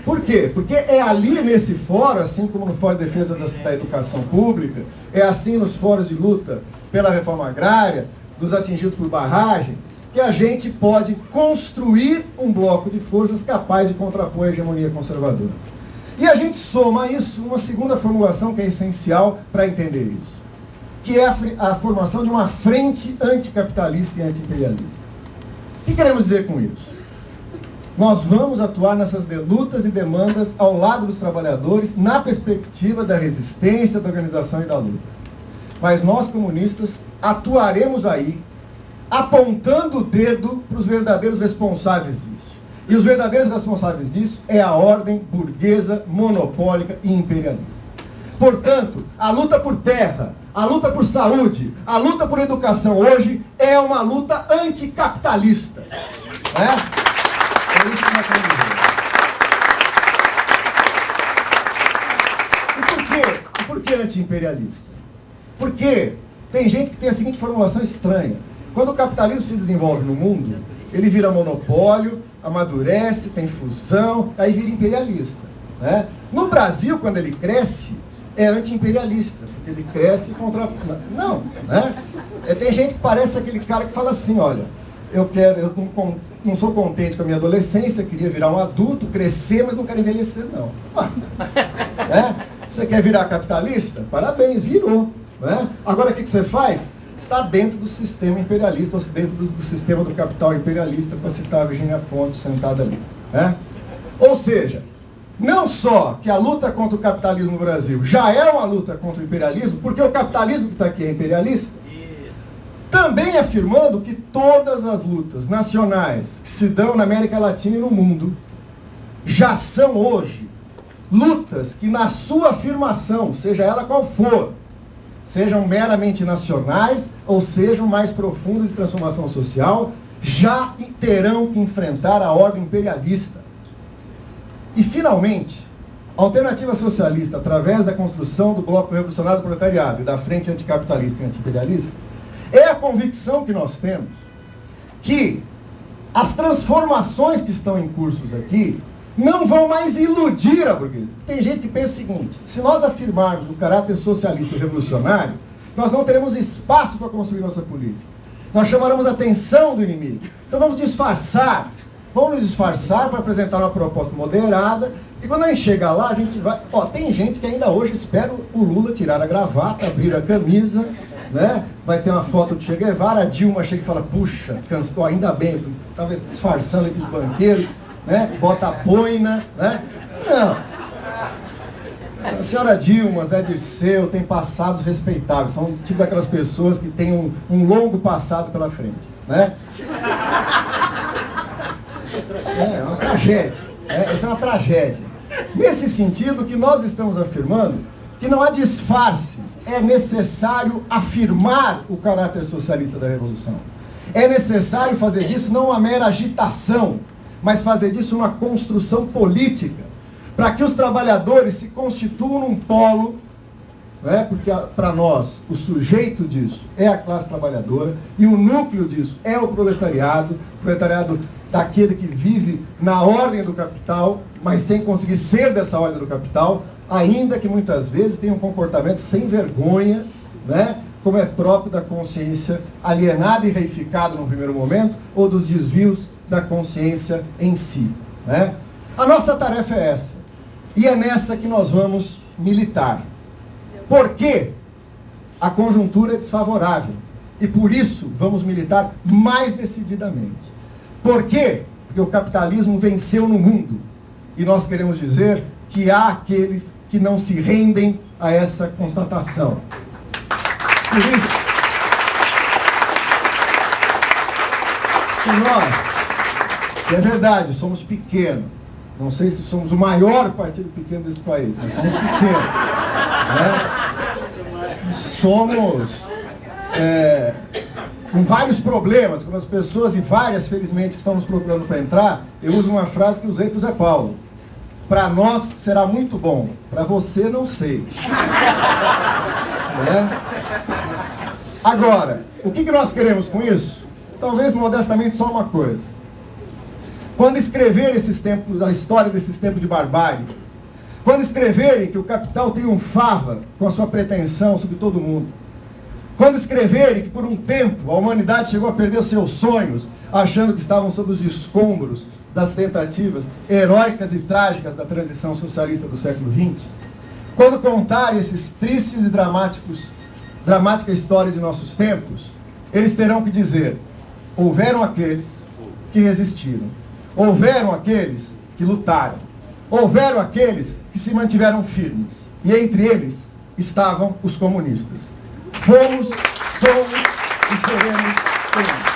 Por quê? Porque é ali nesse fórum, assim como no Fórum de Defesa da Educação Pública, é assim nos fóruns de luta pela reforma agrária, dos atingidos por barragem, que a gente pode construir um bloco de forças capaz de contrapor a hegemonia conservadora. E a gente soma a isso uma segunda formulação que é essencial para entender isso, que é a formação de uma frente anticapitalista e antiimperialista. O que queremos dizer com isso? Nós vamos atuar nessas lutas e demandas ao lado dos trabalhadores, na perspectiva da resistência, da organização e da luta. Mas nós, comunistas, atuaremos aí, apontando o dedo para os verdadeiros responsáveis disso. E os verdadeiros responsáveis disso é a ordem burguesa, monopólica e imperialista. Portanto, a luta por terra, a luta por saúde, a luta por educação hoje é uma luta anticapitalista. Né? É isso que nós queremos dizer. E por que anti-imperialista? Porque tem gente que tem a seguinte formulação estranha. Quando o capitalismo se desenvolve no mundo, ele vira monopólio, amadurece, tem fusão, aí vira imperialista. Né? No Brasil, quando ele cresce, é anti-imperialista, porque ele cresce contra... Não, né? Tem gente que parece aquele cara que fala assim, olha, eu não sou contente com a minha adolescência, queria virar um adulto, crescer, mas não quero envelhecer, não. Né? Você quer virar capitalista? Parabéns, virou. Né? Agora, o que você faz? Está dentro do sistema imperialista, ou dentro do sistema do capital imperialista, para citar a Virginia Fontes sentada ali. Né? Ou seja, não só que a luta contra o capitalismo no Brasil já é uma luta contra o imperialismo, porque o capitalismo que está aqui é imperialista, também afirmando que todas as lutas nacionais que se dão na América Latina e no mundo já são hoje lutas que na sua afirmação, seja ela qual for, sejam meramente nacionais ou sejam mais profundas de transformação social, já terão que enfrentar a ordem imperialista. E, finalmente, a alternativa socialista, através da construção do Bloco Revolucionário do Proletariado e da Frente Anticapitalista e Antiimperialista, é a convicção que nós temos que as transformações que estão em curso aqui não vão mais iludir a burguesia. Tem gente que pensa o seguinte: se nós afirmarmos o caráter socialista e revolucionário, nós não teremos espaço para construir nossa política. Nós chamaremos a atenção do inimigo. Então vamos disfarçar. Vamos nos disfarçar para apresentar uma proposta moderada. E quando a gente chegar lá, a gente vai... tem gente que ainda hoje espera o Lula tirar a gravata, abrir a camisa, né? Vai ter uma foto de Che Guevara, a Dilma chega e fala, puxa, cansou, ainda bem, estava disfarçando entre os banqueiros, né? Bota a boina, né? Não. A senhora Dilma, Zé Dirceu, tem passados respeitáveis, são tipo daquelas pessoas que têm um longo passado pela frente, né? É uma tragédia, essa é uma tragédia. Nesse sentido que nós estamos afirmando que não há disfarces, é necessário afirmar o caráter socialista da Revolução. É necessário fazer disso não uma mera agitação, mas fazer disso uma construção política, para que os trabalhadores se constituam num polo, né? Porque para nós o sujeito disso é a classe trabalhadora e o núcleo disso é o proletariado daquele que vive na ordem do capital, mas sem conseguir ser dessa ordem do capital, ainda que muitas vezes tenha um comportamento sem vergonha, né? Como é próprio da consciência alienada e reificada no primeiro momento, ou dos desvios da consciência em si, né? A nossa tarefa é essa, e é nessa que nós vamos militar. Porque a conjuntura é desfavorável, e por isso vamos militar mais decididamente. Por quê? Porque o capitalismo venceu no mundo, e nós queremos dizer que há aqueles que não se rendem a essa constatação. Por isso, se é verdade, somos pequenos, não sei se somos o maior partido pequeno desse país, mas somos pequenos, né? Somos com vários problemas, quando as pessoas, e várias felizmente estão nos procurando para entrar, eu uso uma frase que usei para o Zé Paulo: para nós será muito bom, para você não sei. Né? Agora, o que nós queremos com isso? Talvez modestamente só uma coisa. Quando escreverem esses tempos, a história desses tempos de barbárie, quando escreverem que o capital triunfava com a sua pretensão sobre todo mundo, quando escreverem que por um tempo a humanidade chegou a perder seus sonhos, achando que estavam sob os escombros das tentativas heróicas e trágicas da transição socialista do século XX, quando contarem esses tristes e dramática história de nossos tempos, eles terão que dizer: houveram aqueles que resistiram, houveram aqueles que lutaram, houveram aqueles que se mantiveram firmes, e entre eles estavam os comunistas. Fomos, somos e seremos eles.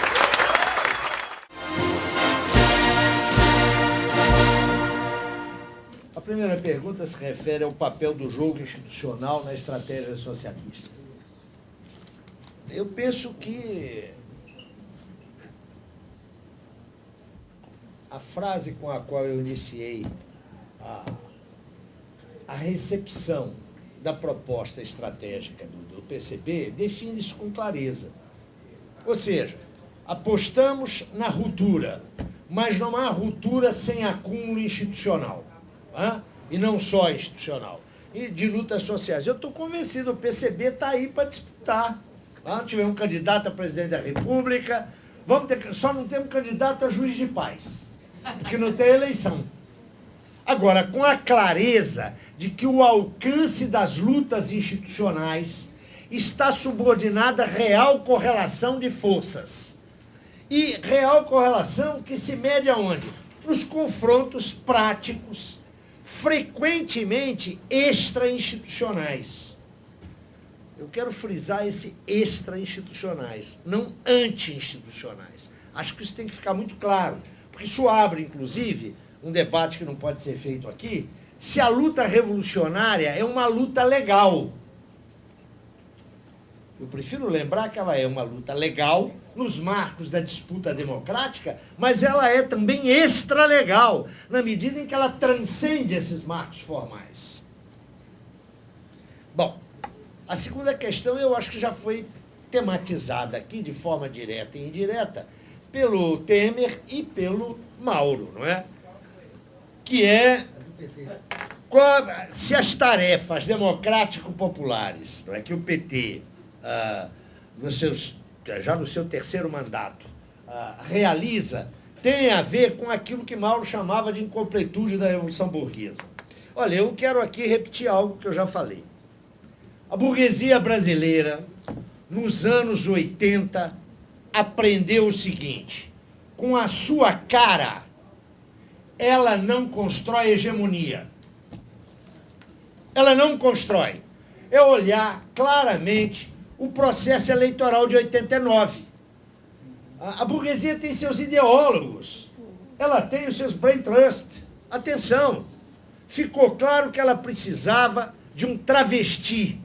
A primeira pergunta se refere ao papel do jogo institucional na estratégia socialista. Eu penso que a frase com a qual eu iniciei a recepção da proposta estratégica do PCB define isso com clareza. Ou seja, apostamos na ruptura, mas não há ruptura sem acúmulo institucional. E não só institucional, e de lutas sociais. Eu estou convencido, o PCB está aí para disputar. Tivemos um candidato a presidente da República, só não temos candidato a juiz de paz, porque não tem eleição. Agora, com a clareza de que o alcance das lutas institucionais está subordinado à real correlação de forças. E real correlação que se mede aonde? Nos confrontos práticos, frequentemente extra-institucionais. Eu quero frisar esse extra-institucionais, não anti-institucionais. Acho que isso tem que ficar muito claro, porque isso abre, inclusive, um debate que não pode ser feito aqui, se a luta revolucionária é uma luta legal. Eu prefiro lembrar que ela é uma luta legal nos marcos da disputa democrática, mas ela é também extralegal, na medida em que ela transcende esses marcos formais. Bom, a segunda questão eu acho que já foi tematizada aqui de forma direta e indireta pelo Temer e pelo Mauro, não é? Que é se as tarefas democrático-populares, não é, que o PT, já no seu terceiro mandato, realiza, tem a ver com aquilo que Mauro chamava de incompletude da Revolução Burguesa. Olha, eu quero aqui repetir algo que eu já falei. A burguesia brasileira, nos anos 80, aprendeu o seguinte: com a sua cara, ela não constrói hegemonia. Ela não constrói. É olhar claramente o processo eleitoral de 89. A burguesia tem seus ideólogos, ela tem os seus brain trust. Atenção, ficou claro que ela precisava de um travesti.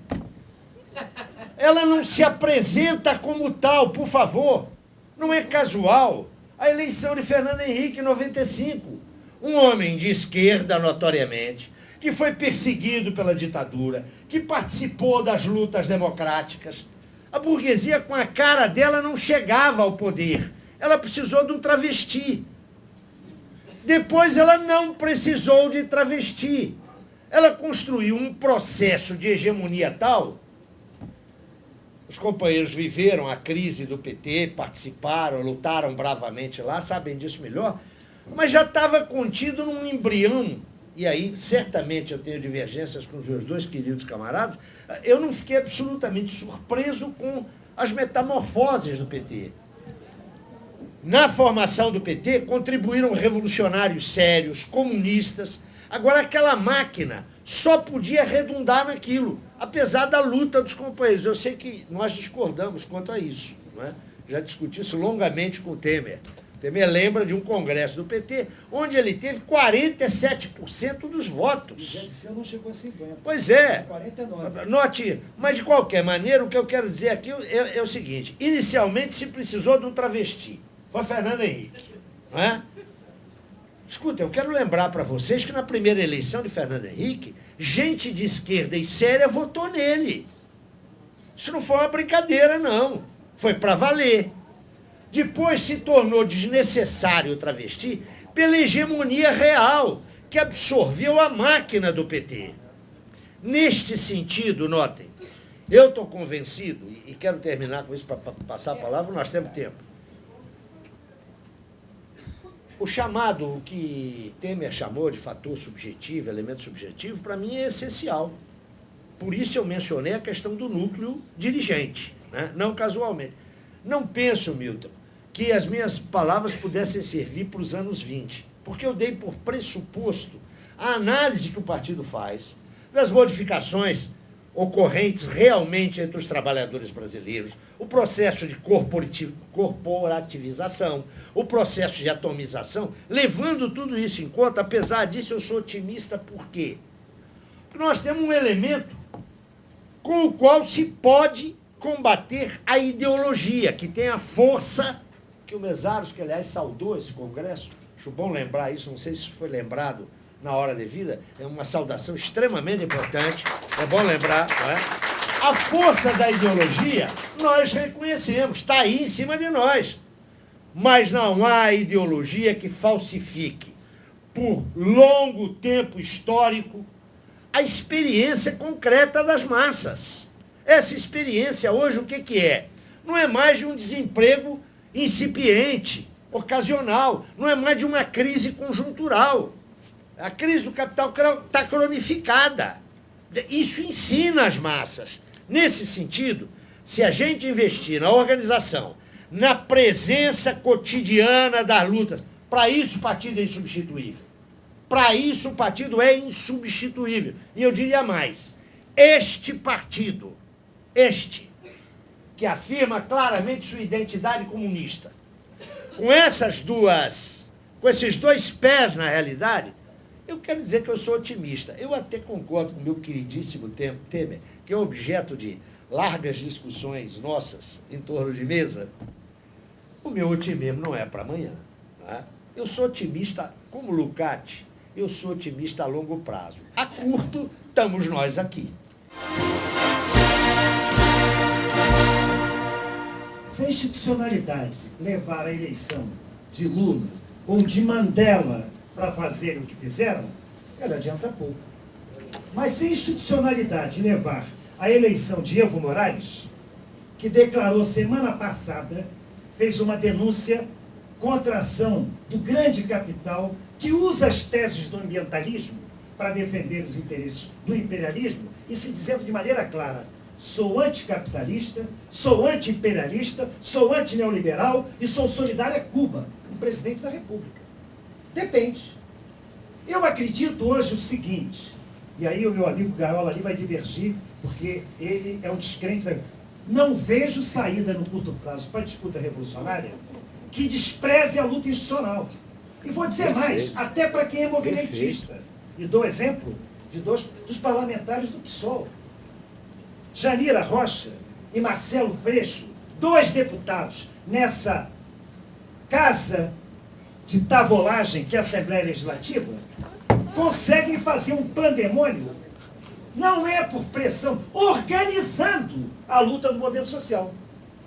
Ela não se apresenta como tal, por favor. Não é casual. A eleição de Fernando Henrique em 95. Um homem de esquerda, notoriamente, que foi perseguido pela ditadura, que participou das lutas democráticas. A burguesia, com a cara dela, não chegava ao poder. Ela precisou de um travesti. Depois ela não precisou de travesti. Ela construiu um processo de hegemonia tal. Os companheiros viveram a crise do PT, participaram, lutaram bravamente lá, sabem disso melhor, mas já estava contido num embrião. E aí, certamente, eu tenho divergências com os meus dois queridos camaradas, eu não fiquei absolutamente surpreso com as metamorfoses do PT. Na formação do PT, contribuíram revolucionários sérios, comunistas. Agora, aquela máquina só podia redundar naquilo, apesar da luta dos companheiros. Eu sei que nós discordamos quanto a isso, não é? Já discuti isso longamente com o Temer. Temer lembra de um congresso do PT, onde ele teve 47% dos votos. Não chegou a 50%. Pois é. 49%. Note, mas de qualquer maneira, o que eu quero dizer aqui é o seguinte. Inicialmente se precisou de um travesti. Foi Fernando Henrique. Não é? Escuta, eu quero lembrar para vocês que na primeira eleição de Fernando Henrique, gente de esquerda e séria votou nele. Isso não foi uma brincadeira, não. Foi para valer. Depois se tornou desnecessário o travesti pela hegemonia real, que absorveu a máquina do PT. Neste sentido, notem, eu estou convencido, e quero terminar com isso para passar a palavra, nós temos tempo. O chamado, o que Temer chamou de fator subjetivo, elemento subjetivo, para mim é essencial. Por isso eu mencionei a questão do núcleo dirigente, né? Não casualmente. Não penso, Milton, que as minhas palavras pudessem servir para os anos 20, porque eu dei por pressuposto a análise que o partido faz das modificações ocorrentes realmente entre os trabalhadores brasileiros, o processo de corporativização, o processo de atomização, levando tudo isso em conta. Apesar disso, eu sou otimista. Por quê? Porque nós temos um elemento com o qual se pode combater a ideologia, que tem a força que o Mesaros, que aliás saudou esse congresso, acho bom lembrar isso, não sei se foi lembrado na hora devida, é uma saudação extremamente importante, é bom lembrar, não é? A força da ideologia nós reconhecemos, está aí em cima de nós, mas não há ideologia que falsifique, por longo tempo histórico, a experiência concreta das massas. Essa experiência hoje o que é? Não é mais de um desemprego incipiente, ocasional, não é mais de uma crise conjuntural. A crise do capital está cronificada. Isso ensina as massas. Nesse sentido, se a gente investir na organização, na presença cotidiana das lutas, para isso o partido é insubstituível. Para isso o partido é insubstituível. E eu diria mais, este partido, que afirma claramente sua identidade comunista, com esses dois pés na realidade, eu quero dizer que eu sou otimista. Eu até concordo com o meu queridíssimo Temer, que é objeto de largas discussões nossas em torno de mesa. O meu otimismo não é para amanhã. Não é? Eu sou otimista, como Lukács, eu sou otimista a longo prazo. A curto, estamos nós aqui. Se a institucionalidade levar a eleição de Lula ou de Mandela para fazer o que fizeram, ela adianta pouco. Mas se a institucionalidade levar a eleição de Evo Morales, que declarou semana passada, fez uma denúncia contra a ação do grande capital que usa as teses do ambientalismo para defender os interesses do imperialismo e se dizendo de maneira clara: sou anticapitalista, sou anti-imperialista, sou anti-neoliberal e sou solidário a Cuba, o presidente da República. Depende. Eu acredito hoje o seguinte, e aí o meu amigo Gaiola ali vai divergir, porque ele é um descrente. Não vejo saída no curto prazo para a disputa revolucionária que despreze a luta institucional. E vou dizer mais, até para quem é movimentista. E dou exemplo de dos parlamentares do PSOL. Janira Rocha e Marcelo Freixo, 2 deputados nessa casa de tavolagem que é a Assembleia Legislativa, conseguem fazer um pandemônio, não é por pressão, organizando a luta do movimento social.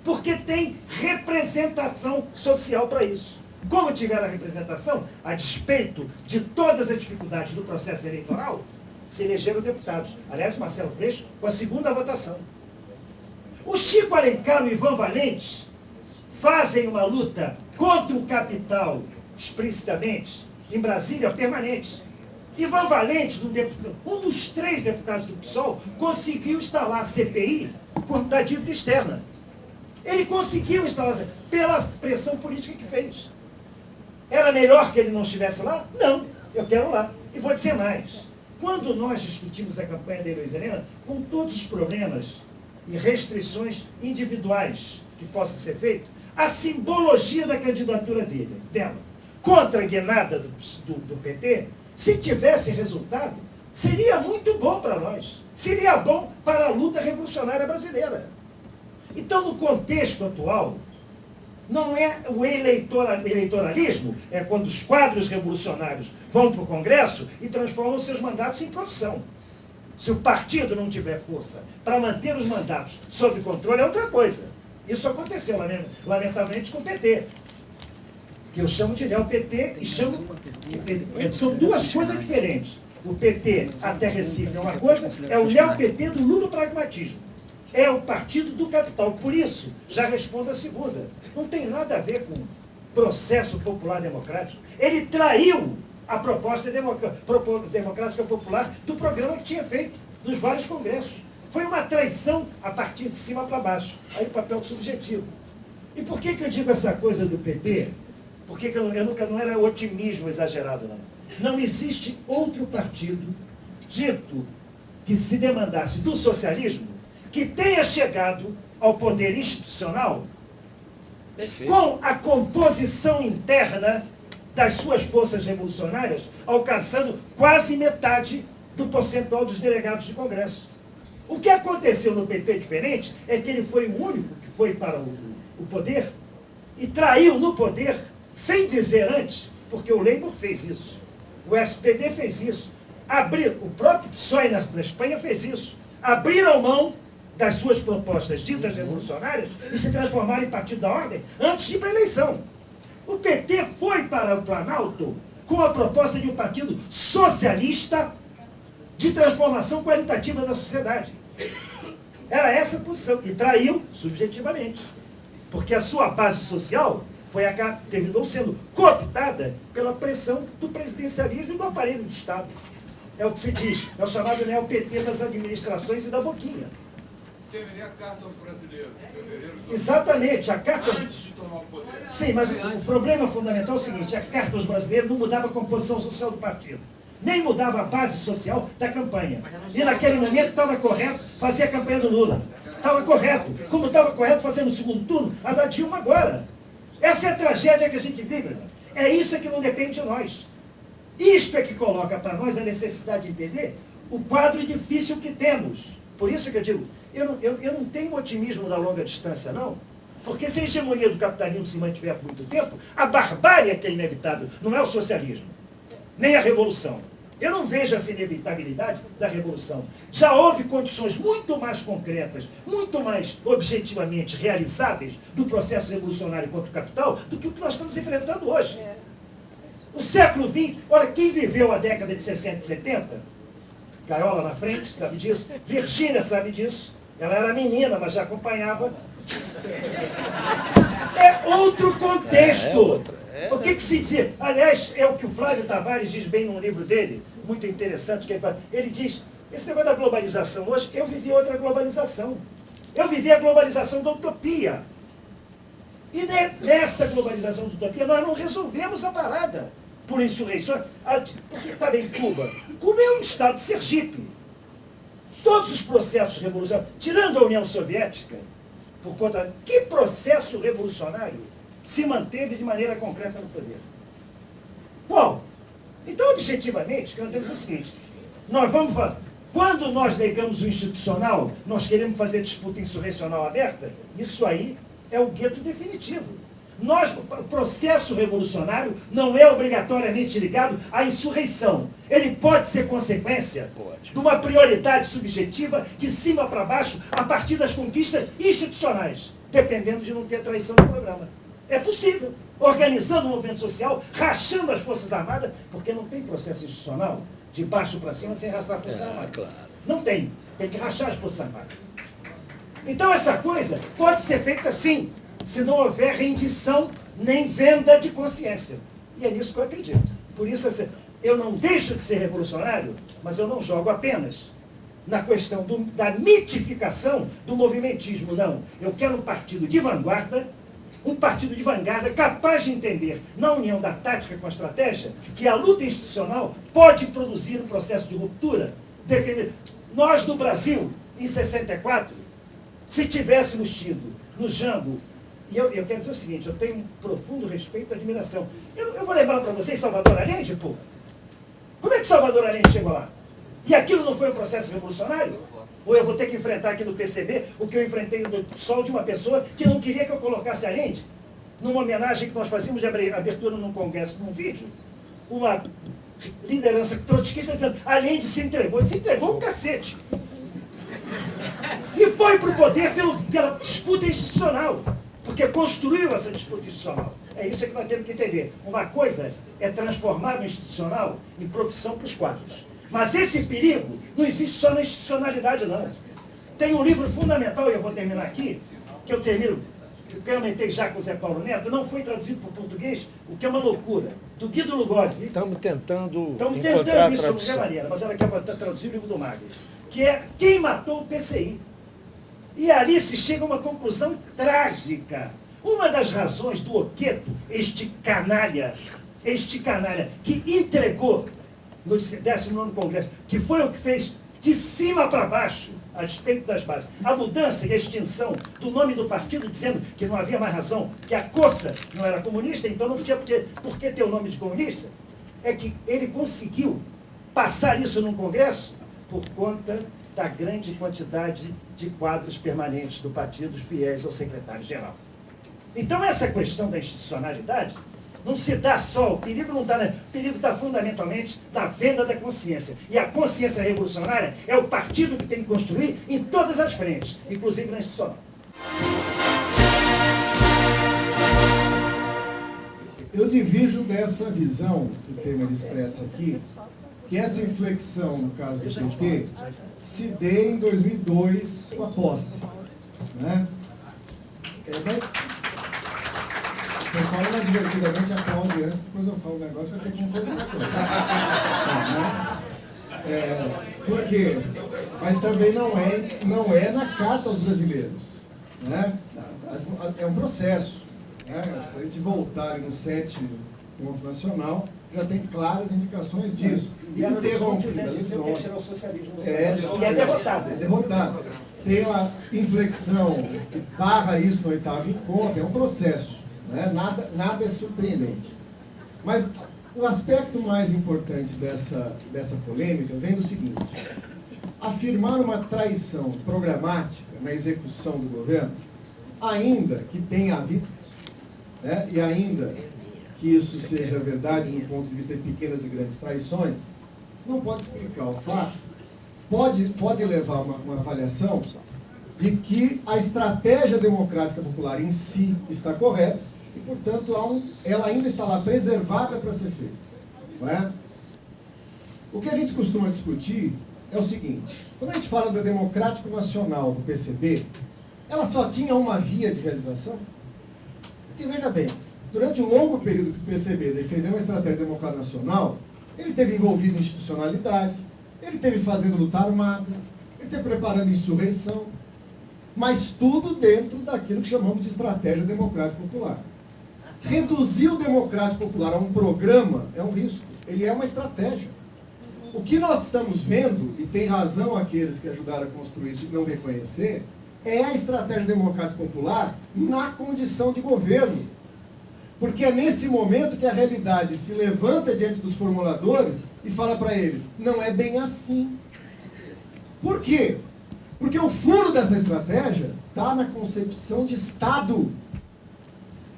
Porque tem representação social para isso. Como tiver a representação, a despeito de todas as dificuldades do processo eleitoral, se elegeram deputados. Aliás, Marcelo Freixo, com a segunda votação. O Chico Alencar e o Ivan Valente fazem uma luta contra o capital, explicitamente, em Brasília, permanente. Ivan Valente, um dos 3 deputados do PSOL, conseguiu instalar a CPI da dívida externa. Ele conseguiu instalar pela pressão política que fez. Era melhor que ele não estivesse lá? Não, eu quero lá. E vou dizer mais. Quando nós discutimos a campanha da Heloísa Helena, com todos os problemas e restrições individuais que possam ser feitos, a simbologia da candidatura dela contra a guinada do PT, se tivesse resultado, seria muito bom para nós. Seria bom para a luta revolucionária brasileira. Então, no contexto atual, não é o eleitoralismo, é quando os quadros revolucionários vão para o Congresso e transformam seus mandatos em profissão. Se o partido não tiver força para manter os mandatos sob controle, é outra coisa. Isso aconteceu, lamentavelmente, com o PT. Que eu chamo de neo-PT e chamo... São duas coisas diferentes. O PT até Recife é uma coisa, é o neo-PT do lulopragmatismo. É o partido do capital. Por isso, já respondo a segunda. Não tem nada a ver com processo popular democrático. Ele traiu a proposta democrática popular do programa que tinha feito nos vários congressos. Foi uma traição a partir de cima para baixo. Aí o papel subjetivo. E por que eu digo essa coisa do PT? Porque eu nunca não era otimismo exagerado, não. Não existe outro partido dito que se demandasse do socialismo que tenha chegado ao poder institucional com a composição interna das suas forças revolucionárias, alcançando quase metade do percentual dos delegados de Congresso. O que aconteceu no PT diferente é que ele foi o único que foi para o poder e traiu no poder, sem dizer antes, porque o Labour fez isso, o SPD fez isso, o próprio PSOE na Espanha fez isso, abriram mão das suas propostas ditas revolucionárias e se transformaram em partido da ordem antes de ir para a eleição. O PT foi para o Planalto com a proposta de um partido socialista de transformação qualitativa da sociedade. Era essa a posição, e traiu subjetivamente. Porque a sua base social terminou sendo cooptada pela pressão do presidencialismo e do aparelho do Estado. É o que se diz, é o chamado neo-PT das administrações e da boquinha. Teria a carta aos brasileiros. Exatamente, a carta... Antes de tomar o poder. Sim, mas o problema fundamental é o seguinte, a carta aos brasileiros não mudava a composição social do partido. Nem mudava a base social da campanha. E naquele momento estava correto fazer a campanha do Lula. Estava correto. Como estava correto fazer no segundo turno a da Dilma agora. Essa é a tragédia que a gente vive. É isso que não depende de nós. Isto é que coloca para nós a necessidade de entender o quadro difícil que temos. Por isso que eu digo, eu não tenho otimismo da longa distância, não. Porque se a hegemonia do capitalismo se mantiver por muito tempo, a barbárie é que é inevitável, não é o socialismo, nem a revolução. Eu não vejo essa inevitabilidade da revolução. Já houve condições muito mais concretas, muito mais objetivamente realizáveis do processo revolucionário contra o capital do que o que nós estamos enfrentando hoje. O século XX, olha, quem viveu a década de 60 e 70, Gaiola na frente, sabe disso, Virgínia sabe disso, ela era menina, mas já acompanhava. É outro contexto. O que se diz? Aliás, é o que o Flávio Tavares diz bem num livro dele, muito interessante, que ele diz, esse negócio da globalização hoje, eu vivi outra globalização. Eu vivi a globalização da utopia. E nessa globalização da utopia, nós não resolvemos a parada por insurreição. Porque está bem Cuba. Cuba é um estado de Sergipe. Todos os processos revolucionários, tirando a União Soviética, por conta... Que processo revolucionário se manteve de maneira concreta no poder? Qual? Então, objetivamente, o que nós temos é o seguinte, quando nós negamos o institucional, nós queremos fazer disputa insurrecional aberta, isso aí é o gueto definitivo. O processo revolucionário não é obrigatoriamente ligado à insurreição. Ele pode ser consequência de uma prioridade subjetiva de cima para baixo a partir das conquistas institucionais, dependendo de não ter traição no programa. É possível, organizando o movimento social, rachando as Forças Armadas, porque não tem processo institucional de baixo para cima sem arrastar a Força Armada. Claro. Não tem. Tem que rachar as Forças Armadas. Então essa coisa pode ser feita sim, se não houver rendição nem venda de consciência. E é nisso que eu acredito. Por isso, eu não deixo de ser revolucionário, mas eu não jogo apenas na questão da mitificação do movimentismo, não. Eu quero um partido de vanguarda capaz de entender, na união da tática com a estratégia, que a luta institucional pode produzir um processo de ruptura. Nós, do Brasil, em 64, se tivéssemos tido no Jango, e eu quero dizer o seguinte, eu tenho um profundo respeito e admiração. Eu vou lembrar para vocês Salvador Allende, pô. Como é que Salvador Allende chegou lá? E aquilo não foi um processo revolucionário? Ou eu vou ter que enfrentar aqui no PCB o que eu enfrentei no sol de uma pessoa que não queria que eu colocasse Allende? Numa homenagem que nós fazíamos de abertura num congresso, num vídeo, uma liderança trotskista dizendo, Allende se entregou. Ele se entregou um cacete. E foi para o poder pela disputa institucional, porque construiu essa disputa institucional. É isso que nós temos que entender. Uma coisa é transformar o institucional em profissão para os quadros. Mas esse perigo não existe só na institucionalidade, não. Tem um livro fundamental, e eu vou terminar aqui, que eu comentei já com o Zé Paulo Neto, não foi traduzido para o português, o que é uma loucura, do Guido Lugosi. Estamos tentando Estamos encontrar tentando a isso de tradução. qualquer maneira, mas ela quer traduzir o livro do Magno, que é Quem Matou o PCI. E ali se chega a uma conclusão trágica. Uma das razões do Oqueto, este canalha, que entregou no 19º Congresso, que foi o que fez de cima para baixo, a despeito das bases, a mudança e a extinção do nome do partido, dizendo que não havia mais razão, que a Coça não era comunista, então não tinha por que ter o nome de comunista, é que ele conseguiu passar isso num Congresso por conta da grande quantidade de quadros permanentes do partido fiéis ao secretário-geral. Então essa questão da institucionalidade não se dá só, o perigo não está, né? O perigo está fundamentalmente na venda da consciência. E a consciência revolucionária é o partido que tem que construir em todas as frentes, inclusive na institucional. Eu divido dessa visão que o Temer expressa aqui, que essa inflexão, no caso do PT, se dê em 2002 com a posse. Né? O pessoal inadvertidamente aplaude antes, depois eu falo um negócio, vai ter que concordar com Por quê? Mas também não é na carta aos brasileiros. Né? É um processo. Né? Se a gente voltar no 7 ponto nacional, já tem claras indicações disso. E a Horizonte dizendo que você quer tirar o socialismo do país. E é derrotado. É derrotado. Tem a inflexão que barra isso no 8º encontro, é um processo. Né? Nada é surpreendente. Mas o aspecto mais importante dessa polêmica vem do seguinte: afirmar uma traição programática na execução do governo, ainda que tenha havido, né? E ainda que isso seja verdade do ponto de vista de pequenas e grandes traições, não pode explicar o fato, pode levar uma avaliação de que a estratégia democrática popular em si está correta e, portanto, ela ainda está lá preservada para ser feita. Não é? O que a gente costuma discutir é o seguinte: quando a gente fala da Democrático Nacional do PCB, ela só tinha uma via de realização? Porque, veja bem, durante um longo período que o PCB defendeu uma estratégia democrática nacional, ele esteve envolvido em institucionalidade, ele esteve fazendo luta armada, ele esteve preparando insurreição, mas tudo dentro daquilo que chamamos de estratégia democrática popular. Reduzir o democrático popular a um programa é um risco, ele é uma estratégia. O que nós estamos vendo, e tem razão aqueles que ajudaram a construir isso e não reconhecer, é a estratégia democrática popular na condição de governo. Porque é nesse momento que a realidade se levanta diante dos formuladores e fala para eles: não é bem assim. Por quê? Porque o furo dessa estratégia está na concepção de Estado.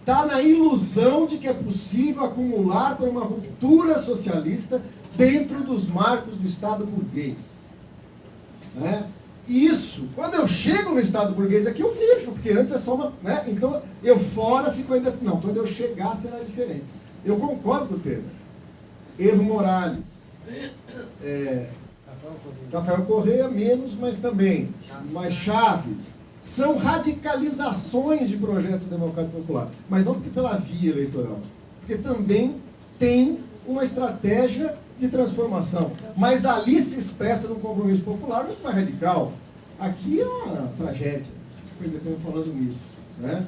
está na ilusão de que é possível acumular para uma ruptura socialista dentro dos marcos do Estado burguês. Né? E isso, quando eu chego no Estado burguês aqui, eu vejo, porque antes é só uma... Né? Então, eu fora fico ainda... Não, quando eu chegar será diferente. Eu concordo com o Pedro. Evo Morales, Rafael Correia menos, mas também, mais Chaves, são radicalizações de projetos democráticos populares, mas não porque pela via eleitoral, porque também tem uma estratégia de transformação, mas ali se expressa num compromisso popular muito mais radical. Aqui é uma tragédia, ainda estamos falando nisso, né?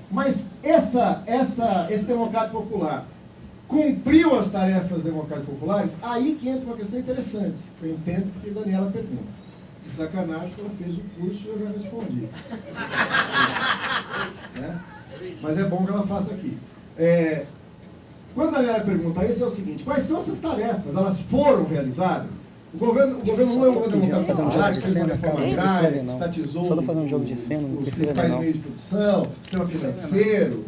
Mas esse democrático popular cumpriu as tarefas democráticas populares, aí que entra uma questão interessante. Eu entendo porque a Daniela pergunta. De sacanagem que ela fez o curso e eu já respondi. Né? Mas é bom que ela faça aqui. Quando a Daniela pergunta isso, é o seguinte: quais são essas tarefas? Elas foram realizadas? O governo não é um governo democrático popular, que fez uma reforma agrária, que estatizou os principais meios de produção, o sistema financeiro,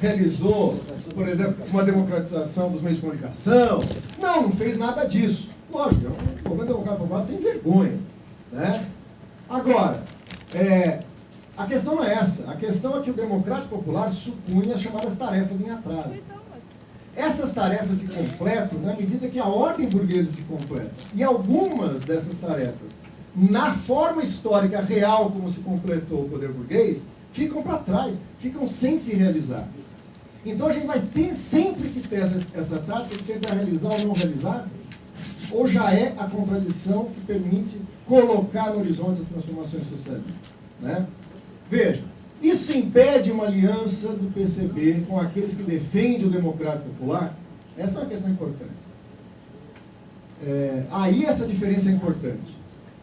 realizou, por exemplo, uma democratização dos meios de comunicação. Não fez nada disso. Lógico, o governo democrático popular sem vergonha. Né? Agora, a questão não é essa. A questão é que o democrático popular supunha as chamadas tarefas em atraso. Essas tarefas se completam na medida que a ordem burguesa se completa. E algumas dessas tarefas, na forma histórica real como se completou o poder burguês, ficam para trás, ficam sem se realizar. Então a gente vai ter sempre que ter essa tática de tentar realizar ou não realizar, ou já é a contradição que permite colocar no horizonte as transformações sociais. Né? Veja, isso impede uma aliança do PCB com aqueles que defendem o democrático popular? Essa é uma questão importante. Aí essa diferença é importante.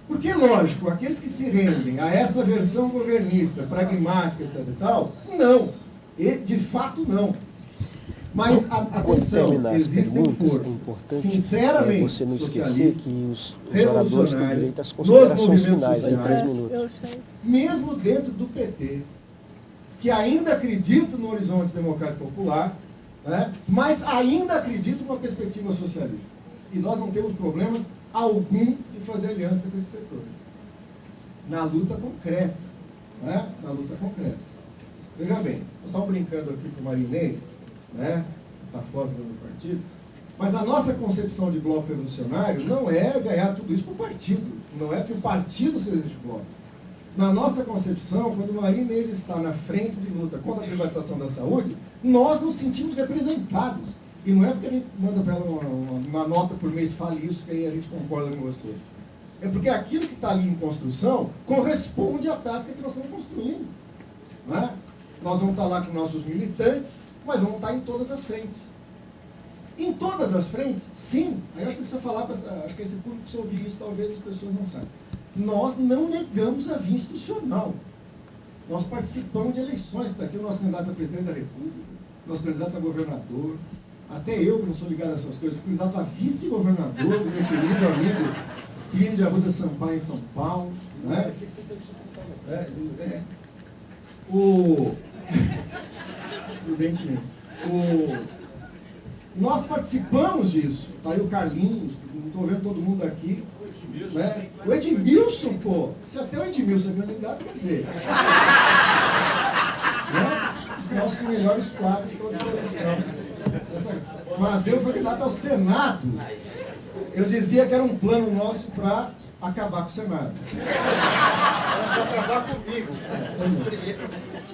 Porque, lógico, aqueles que se rendem a essa versão governista, pragmática, etc. e tal, não. E, de fato, não. Mas, atenção, existem forças sinceramente você não esquecer que os oradores têm direito às nos considerações movimentos finais em 3 sociais, minutos. mesmo dentro do PT, que ainda acredita no horizonte democrático popular, né, mas ainda acredita numa perspectiva socialista. E nós não temos problemas algum de fazer aliança com esse setor. Na luta concreta. Né? Na luta concreta. Veja bem, nós estamos brincando aqui com o Marinês, né? Está fora do partido, mas a nossa concepção de bloco revolucionário não é ganhar tudo isso para o partido, não é que o partido seja de bloco. Na nossa concepção, quando o Marinês está na frente de luta contra a privatização da saúde, nós nos sentimos representados. E não é porque a gente manda para ela uma nota por mês, fale isso, que aí a gente concorda com você. É porque aquilo que está ali em construção corresponde à tática que nós estamos construindo. Não é? Nós vamos estar lá com nossos militantes, mas vamos estar em todas as frentes. Em todas as frentes, sim. Aí eu acho que precisa falar, acho que esse público precisa ouvir isso, talvez as pessoas não saibam. Nós não negamos a via institucional. Nós participamos de eleições. Está aqui o nosso candidato a presidente da República, nosso candidato a governador, até eu, que não sou ligado a essas coisas, candidato a vice-governador do meu querido amigo Plínio de Arruda Sampaio, em São Paulo. Né? Evidentemente. Nós participamos disso. Está aí o Carlinhos, não estou vendo todo mundo aqui. Né? O Edmilson, pô. Se até o Edmilson é candidato, quer dizer. Né? Os nossos melhores quadros estão à disposição. Mas eu fui candidato ao Senado. Eu dizia que era um plano nosso para acabar com o Senado. Para acabar comigo.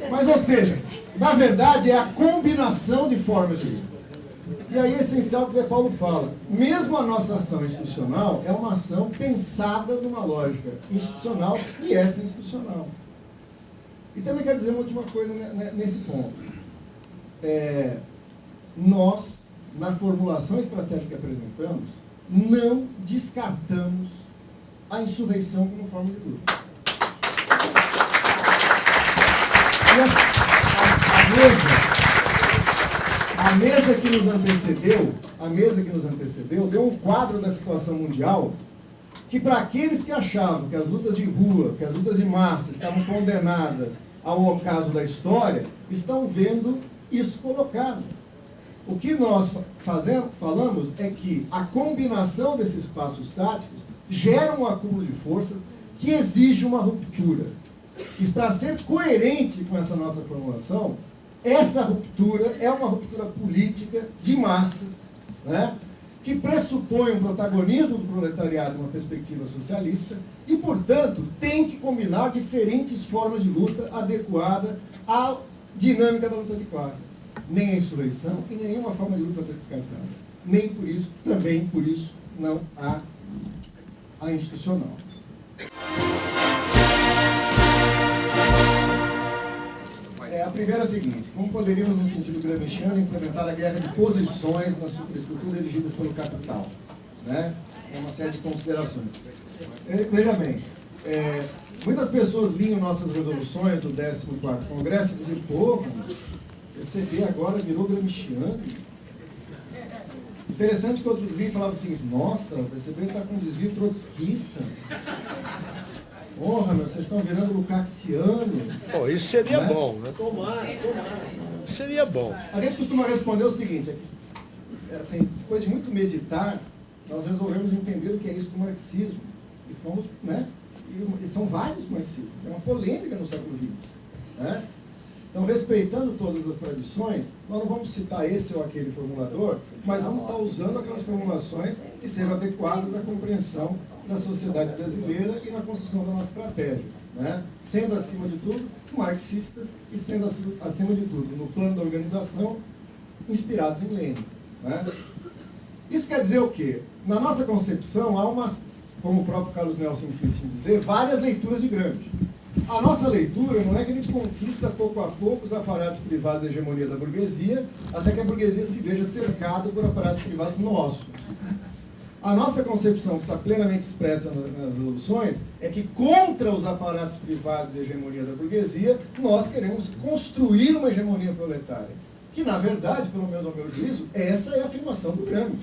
Mas, ou seja, na verdade é a combinação de formas de vida. E aí é essencial o que Zé Paulo fala. Mesmo a nossa ação institucional é uma ação pensada numa lógica institucional e extra-institucional. E também quero dizer uma última coisa nesse ponto. Nós, na formulação estratégica que apresentamos, não descartamos a insurreição como forma de luta. E a mesa que nos antecedeu, deu um quadro da situação mundial que, para aqueles que achavam que as lutas de rua, que as lutas de massa estavam condenadas ao ocaso da história, estão vendo isso colocado. O que nós falamos é que a combinação desses passos táticos gera um acúmulo de forças que exige uma ruptura. E para ser coerente com essa nossa formulação, essa ruptura é uma ruptura política de massas, né, que pressupõe um protagonismo do proletariado numa perspectiva socialista e, portanto, tem que combinar diferentes formas de luta adequada à dinâmica da luta de classe. Nem a insurreição e nenhuma forma de luta descartada. Nem por isso, também por isso, não há a institucional. A primeira é a seguinte: como poderíamos, no sentido gramsciano, implementar a guerra de posições na superestrutura erigidas pelo capital? Né? É uma série de considerações. Veja bem, muitas pessoas liam nossas resoluções do 14º Congresso e diziam, pô, o PCB agora virou gramsciano. Interessante que outros liam e falavam assim, nossa, o PCB está com um desvio trotskista. Porra, vocês estão virando lukácsiano. Pô, isso seria, né, bom, né? Tomara. Seria bom. A gente costuma responder o seguinte, assim, depois de muito meditar, nós resolvemos entender o que é isso do marxismo. E fomos, né? E são vários marxismos. É uma polêmica no século XX. Né? Então, respeitando todas as tradições, nós não vamos citar esse ou aquele formulador, mas vamos estar usando aquelas formulações que sejam adequadas à compreensão da sociedade brasileira e na construção da nossa estratégia. Né? Sendo, acima de tudo, marxistas e sendo, acima de tudo, no plano da organização, inspirados em Lenin. Né? Isso quer dizer o quê? Na nossa concepção, há uma, como o próprio Carlos Nelson insiste em dizer, várias leituras de Gramsci. A nossa leitura não é que a gente conquista pouco a pouco os aparatos privados da hegemonia da burguesia, até que a burguesia se veja cercada por aparatos privados nossos. A nossa concepção, que está plenamente expressa nas revoluções, é que contra os aparatos privados da hegemonia da burguesia, nós queremos construir uma hegemonia proletária. Que, na verdade, pelo menos ao meu juízo, essa é a afirmação do Gramsci.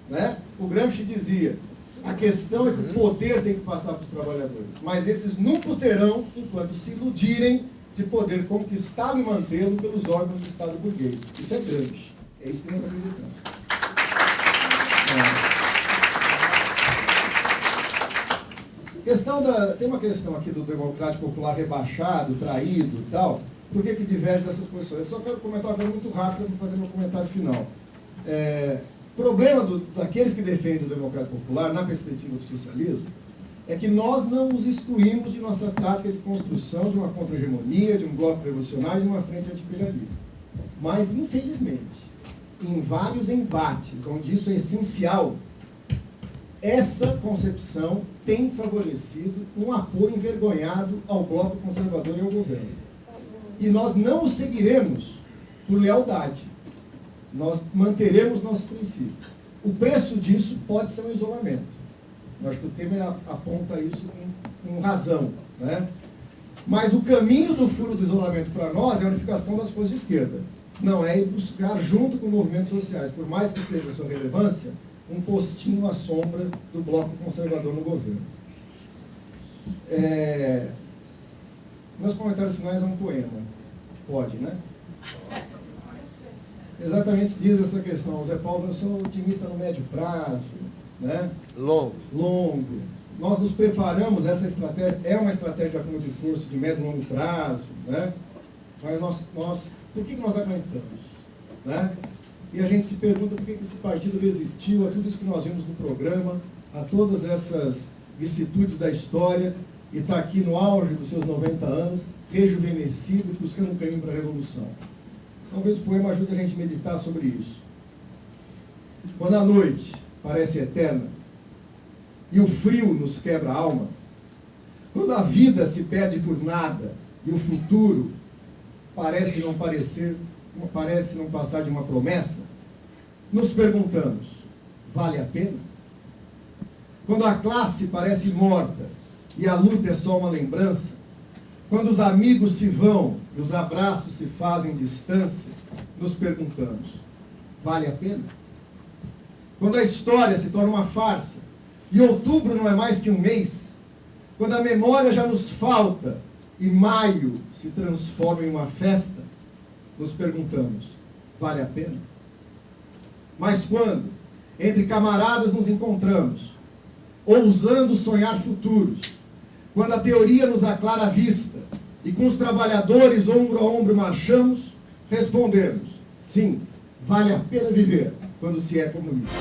Né? O Gramsci dizia, a questão é que o poder tem que passar para os trabalhadores, mas esses nunca o terão enquanto se iludirem de poder conquistá-lo e mantê-lo pelos órgãos do Estado burguês. Isso é Gramsci. É isso que nós acreditamos. Tem uma questão aqui do democrático popular rebaixado, traído e tal. Por que diverge dessas posições? Eu só quero comentar uma coisa muito rápida para fazer meu comentário final. O problema daqueles que defendem o democrático popular, na perspectiva do socialismo, é que nós não os excluímos de nossa tática de construção de uma contra-hegemonia, de um bloco revolucionário e de uma frente anti-imperialista. Mas, infelizmente, em vários embates onde isso é essencial, essa concepção tem favorecido um apoio envergonhado ao bloco conservador e ao governo. E nós não o seguiremos por lealdade. Nós manteremos nossos princípios. O preço disso pode ser um isolamento. Eu acho que o Temer aponta isso com razão. Né? Mas o caminho do furo do isolamento para nós é a unificação das forças de esquerda. Não é ir buscar, junto com movimentos sociais, por mais que seja a sua relevância, um postinho à sombra do bloco conservador no governo. Meus comentários finais é um poema. Pode, né? Exatamente diz essa questão. Zé Paulo, eu sou otimista no médio prazo, né? Longo. Nós nos preparamos, essa estratégia é uma estratégia de acúmulo de força de médio e longo prazo, né? Mas por que nós aguentamos? Né? E a gente se pergunta por que esse partido resistiu a tudo isso que nós vimos no programa, a todas essas vicissitudes da história, e está aqui no auge dos seus 90 anos, rejuvenescido, buscando um caminho para a revolução. Talvez o poema ajude a gente a meditar sobre isso. Quando a noite parece eterna e o frio nos quebra a alma, quando a vida se perde por nada e o futuro parece não passar de uma promessa, nos perguntamos, vale a pena? Quando a classe parece morta e a luta é só uma lembrança, quando os amigos se vão e os abraços se fazem distância, nos perguntamos, vale a pena? Quando a história se torna uma farsa e outubro não é mais que um mês, quando a memória já nos falta e maio se transforma em uma festa, nos perguntamos, vale a pena? Mas quando, entre camaradas nos encontramos, ousando sonhar futuros, quando a teoria nos aclara a vista e com os trabalhadores ombro a ombro marchamos, respondemos, sim, vale a pena viver quando se é comunista.